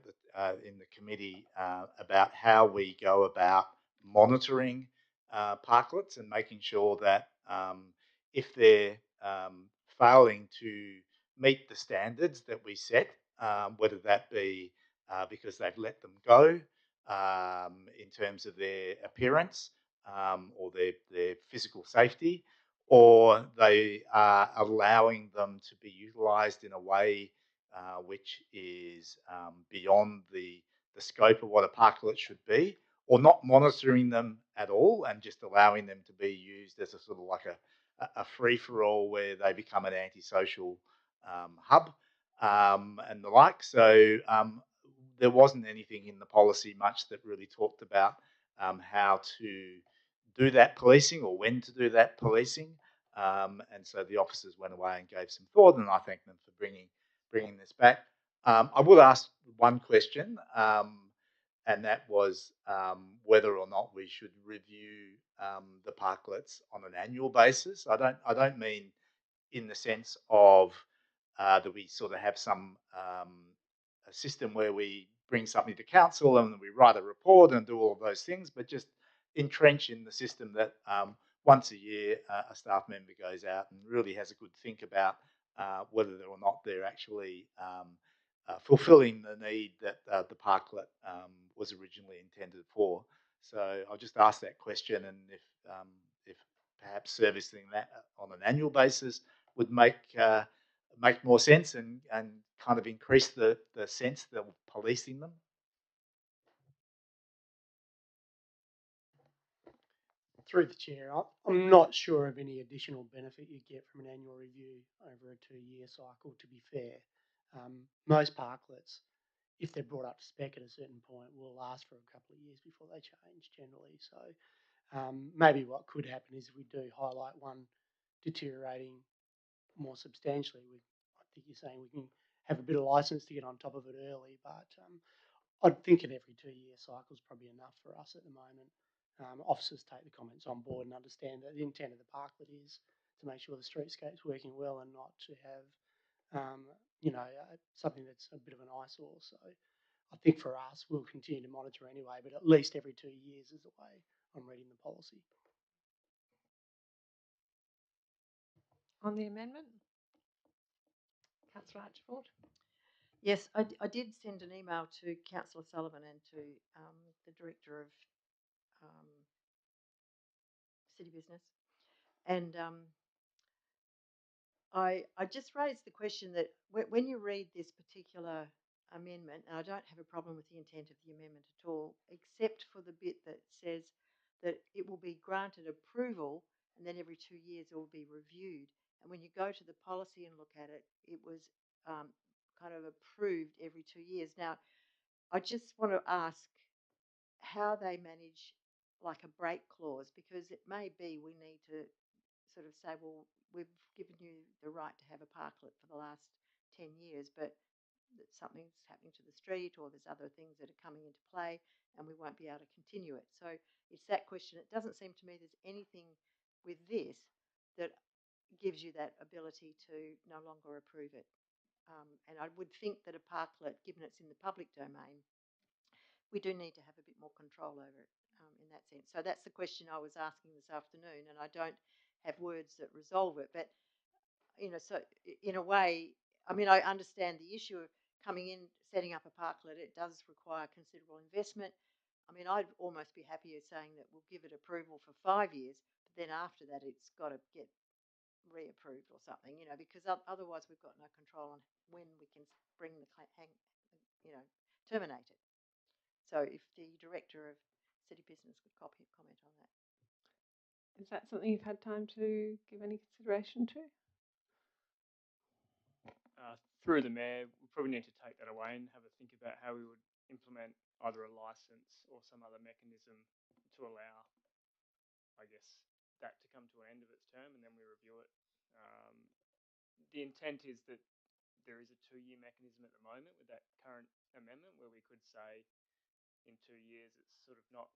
in the committee about how we go about monitoring parklets and making sure that if they're failing to meet the standards that we set, whether that be because they've let them go in terms of their appearance or their physical safety, or they are allowing them to be utilised in a way which is beyond the scope of what a parklet should be, or not monitoring them at all and just allowing them to be used as a sort of like a free-for-all where they become an antisocial hub and the like. So there wasn't anything in the policy much that really talked about how to do that policing or when to do that policing. And so the officers went away and gave some thought, and I thank them for bringing this back. I will ask one question, and that was whether or not we should review the parklets on an annual basis. I don't mean in the sense of that we sort of have some a system where we bring something to council and we write a report and do all of those things, but just entrench in the system that once a year a staff member goes out and really has a good think about whether or not they're actually fulfilling the need that the parklet was originally intended for. So I'll just ask that question, and if perhaps servicing that on an annual basis would make more sense and kind of increase the sense of policing them. Through the chair, I'm not sure of any additional benefit you get from an annual review over a 2-year cycle, to be fair. Most parklets, if they're brought up to spec at a certain point, will last for a couple of years before they change generally. So maybe what could happen is if we do highlight one deteriorating more substantially, I think you're saying we can have a bit of license to get on top of it early, but I'd think an every 2-year cycle is probably enough for us at the moment. Officers take the comments on board and understand that the intent of the parklet is to make sure the streetscape's working well and not to have, something that's a bit of an eyesore. So I think for us, we'll continue to monitor anyway, but at least every 2 years is the way I'm reading the policy. On the amendment, Councillor Archibald. Yes, I did send an email to Councillor Sullivan and to the Director of City Business, and I just raised the question that when you read this particular amendment, and I don't have a problem with the intent of the amendment at all, except for the bit that says that it will be granted approval and then every 2 years it will be reviewed. And when you go to the policy and look at it, it was kind of approved every 2 years. Now, I just want to ask how they manage like a break clause, because it may be we need to sort of say, well, we've given you the right to have a parklet for the last 10 years, but something's happening to the street or there's other things that are coming into play and we won't be able to continue it. So it's that question. It doesn't seem to me there's anything with this that gives you that ability to no longer approve it. And I would think that a parklet, given it's in the public domain, we do need to have a bit more control over it in that sense. So that's the question I was asking this afternoon, and I don't have words that resolve it. But, so in a way, I mean, I understand the issue of coming in, setting up a parklet. It does require considerable investment. I mean, I'd almost be happier saying that we'll give it approval for 5 years, but then after that it's got to get reapproved or something, because otherwise we've got no control on when we can bring the terminate it. So if the Director of City Business would comment on that. Is that something you've had time to give any consideration to? Through the Mayor, we probably need to take that away and have a think about how we would implement either a licence or some other mechanism to allow, I guess, that to come to an end of its term and then we review it. The intent is that there is a 2-year mechanism at the moment with that current amendment where we could say in 2 years it's sort of not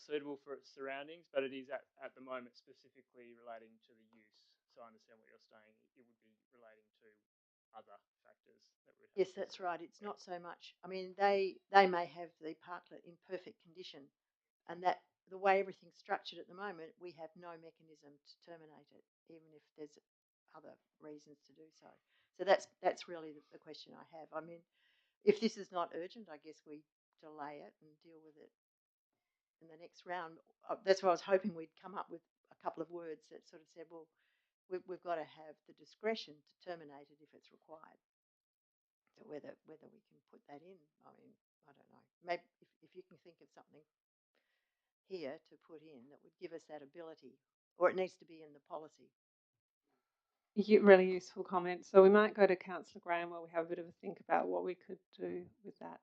suitable for its surroundings, but it is at the moment specifically relating to the use. So I understand what you're saying. It would be relating to other factors that would. Yes, that's right. It's not so much. I mean, they may have the parklet in perfect condition, and that the way everything's structured at the moment, we have no mechanism to terminate it, even if there's other reasons to do so. So that's really the question I have. I mean, if this is not urgent, I guess we delay it and deal with it in the next round. That's why I was hoping we'd come up with a couple of words that sort of said, well, we've got to have the discretion to terminate it if it's required. So whether we can put that in, I mean, I don't know. Maybe if you can think of something here to put in that would give us that ability, or it needs to be in the policy. Really useful comment. So we might go to Councillor Graham while we have a bit of a think about what we could do with that.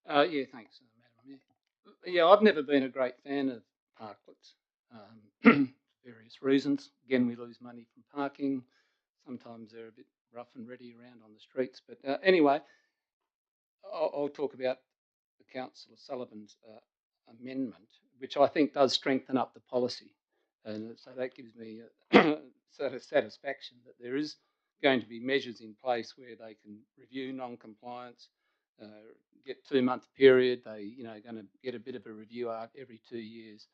Yeah, thanks, Madam Mayor. Yeah, I've never been a great fan of parklets for various reasons. Again, we lose money from parking. Sometimes they're a bit rough and ready around on the streets. But anyway, I'll talk about the Councillor Sullivan's amendment, which I think does strengthen up the policy. And so that gives me sort of satisfaction that there is going to be measures in place where they can review non-compliance, get 2-month period. They, going to get a bit of a review every 2 years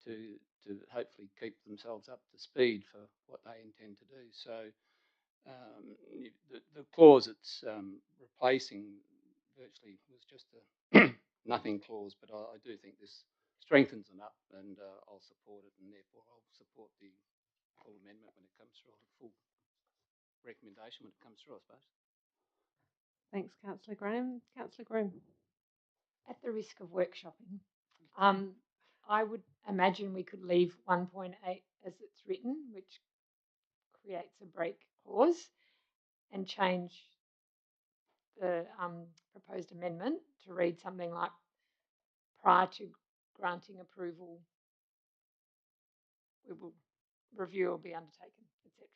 to hopefully keep themselves up to speed for what they intend to do. So the clause it's replacing virtually was just a nothing clause, but I do think this strengthens it up, and I'll support it, and therefore I'll support the full amendment when it comes through, or the full recommendation when it comes through, I suppose. Thanks, Councillor Graham. Councillor Groom. At the risk of workshopping, I would imagine we could leave 1.8 as it's written, which creates a break clause, and change the proposed amendment to read something like, prior to granting approval, review will be undertaken, etc.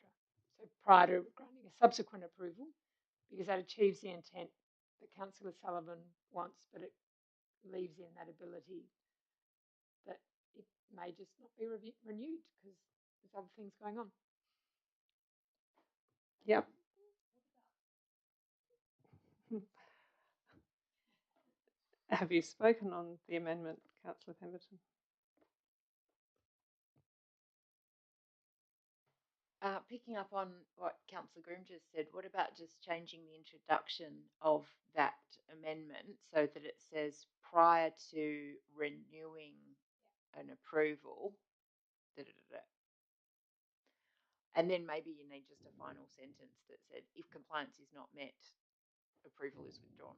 So prior to granting a subsequent approval, because that achieves the intent that Councillor Sullivan wants, but it leaves in that ability that it may just not be renewed because there's other things going on. Yep. Have you spoken on the amendment, Councillor Pemberton? Picking up on what Councillor Groom just said, what about just changing the introduction of that amendment so that it says prior to renewing an approval, and then maybe you need just a final sentence that said, if compliance is not met, approval is withdrawn.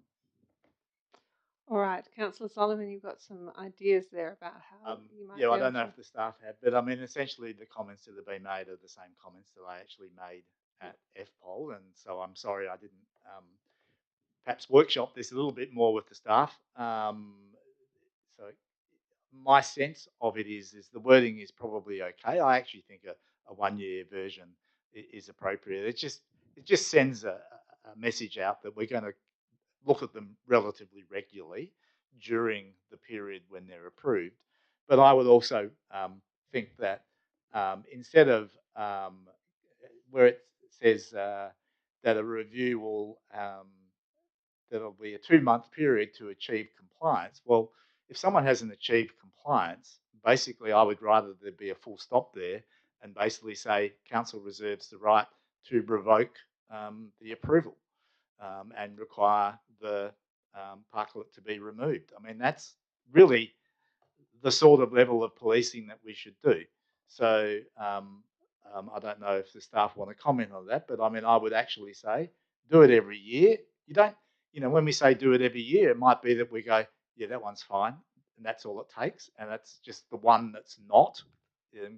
All right, Councillor Sullivan, you've got some ideas there about how you might. Yeah, I don't know if the staff have, but I mean, essentially the comments that have been made are the same comments that I actually made at FPOL, and so I'm sorry I didn't perhaps workshop this a little bit more with the staff. So my sense of it is the wording is probably okay. I actually think a 1-year version is appropriate. It just sends a message out that we're going to look at them relatively regularly during the period when they're approved. But I would also think that instead of where it says that a review will that'll be a 2-month period to achieve compliance. Well, if someone hasn't achieved compliance, basically I would rather there be a full stop there and basically say council reserves the right to revoke the approval and require the parklet to be removed. I mean, that's really the sort of level of policing that we should do. So I don't know if the staff want to comment on that, but I mean, I would actually say do it every year. You don't, when we say do it every year, it might be that we go, yeah, that one's fine, and that's all it takes, and that's just the one that's not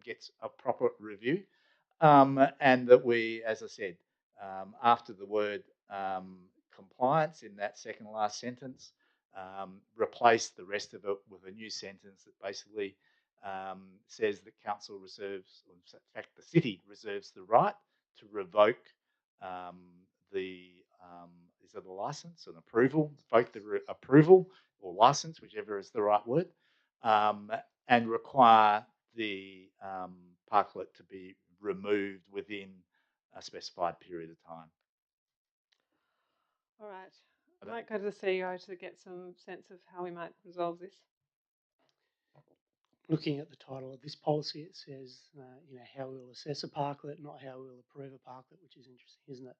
gets a proper review, and that we, as I said, after the word compliance in that second last sentence, replace the rest of it with a new sentence that basically says that council reserves, or in fact the city reserves the right to revoke the is it a license, an approval, both the approval or license, whichever is the right word, and require the parklet to be removed within a specified period of time. All right. I might go to the CEO to get some sense of how we might resolve this. Looking at the title of this policy, it says, how we'll assess a parklet, not how we'll approve a parklet, which is interesting, isn't it?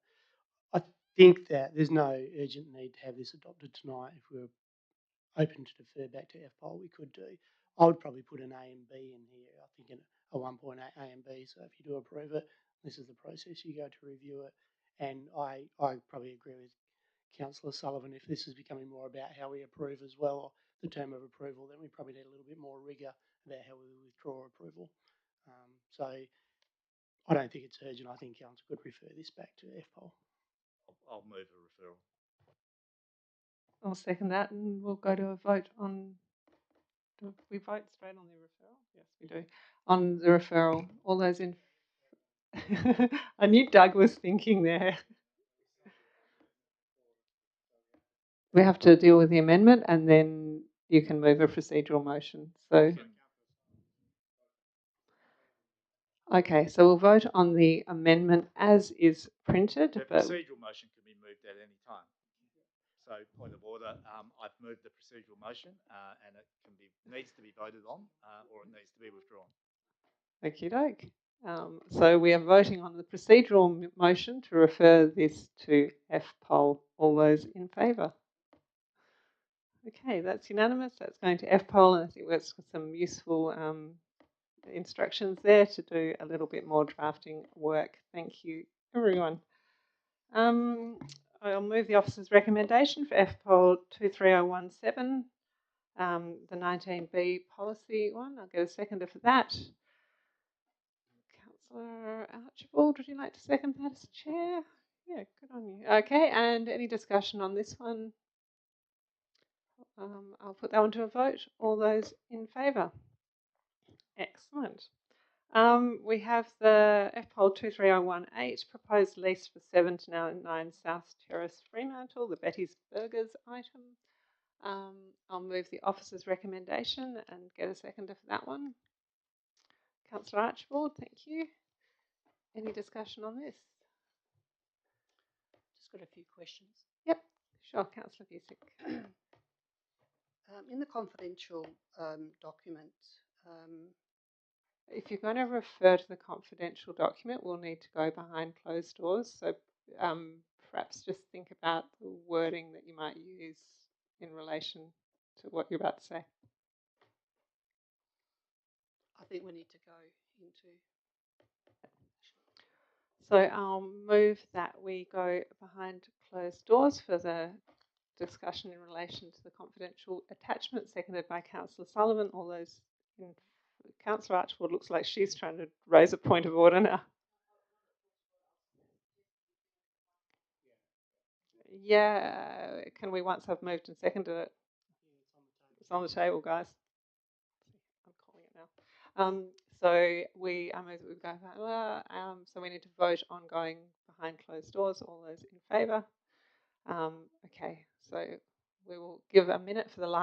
I think that there's no urgent need to have this adopted tonight. If we're open to defer back to FPOL, we could do. I would probably put an A and B in here. I think a 1.8 A and B. So if you do approve it, this is the process you go to review it. And I probably agree with Councillor Sullivan. If this is becoming more about how we approve as well, the term of approval, then we probably need a little bit more rigour about how we withdraw approval. So I don't think it's urgent. I think Council could refer this back to FPOL. I'll move a referral. I'll second that, and we'll go to a vote on. Do we vote straight on the referral? Yes, we do. On the referral, all those in. I knew Doug was thinking there. We have to deal with the amendment, and then you can move a procedural motion. So, okay, so we'll vote on the amendment as is printed. The procedural motion can be moved at any time. So, point of order, I've moved the procedural motion, and it needs to be voted on, or it needs to be withdrawn. Okie doke. So we are voting on the procedural motion to refer this to FPOL. All those in favour? Okay, that's unanimous. That's going to FPOL, and I think that's some useful instructions there to do a little bit more drafting work. Thank you, everyone. I'll move the officer's recommendation for FPOL 23017, the 19B policy one. I'll get a seconder for that. Councillor Archibald, would you like to second that as chair? Yeah, good on you. Okay, and any discussion on this one? I'll put that one to a vote. All those in favour? Excellent. We have the FPOL 23018, proposed lease for 7-9 South Terrace, Fremantle, the Betty's Burgers item. I'll move the officer's recommendation and get a seconder for that one. Councillor Archibald, thank you. Any discussion on this? Just got a few questions. Yep, sure, Councillor Busick. In the confidential document, if you're going to refer to the confidential document, we'll need to go behind closed doors. So perhaps just think about the wording that you might use in relation to what you're about to say. I think we need to go into. So I'll move that we go behind closed doors for the discussion in relation to the confidential attachment, seconded by Councillor Sullivan. All those in Councillor Archibald looks like she's trying to raise a point of order now. Yeah, can we, once I've moved and seconded it? It's on the table, guys. I'm calling it now. So I move that we go. So we need to vote on going behind closed doors. All those in favour? Okay, so we will give a minute for the live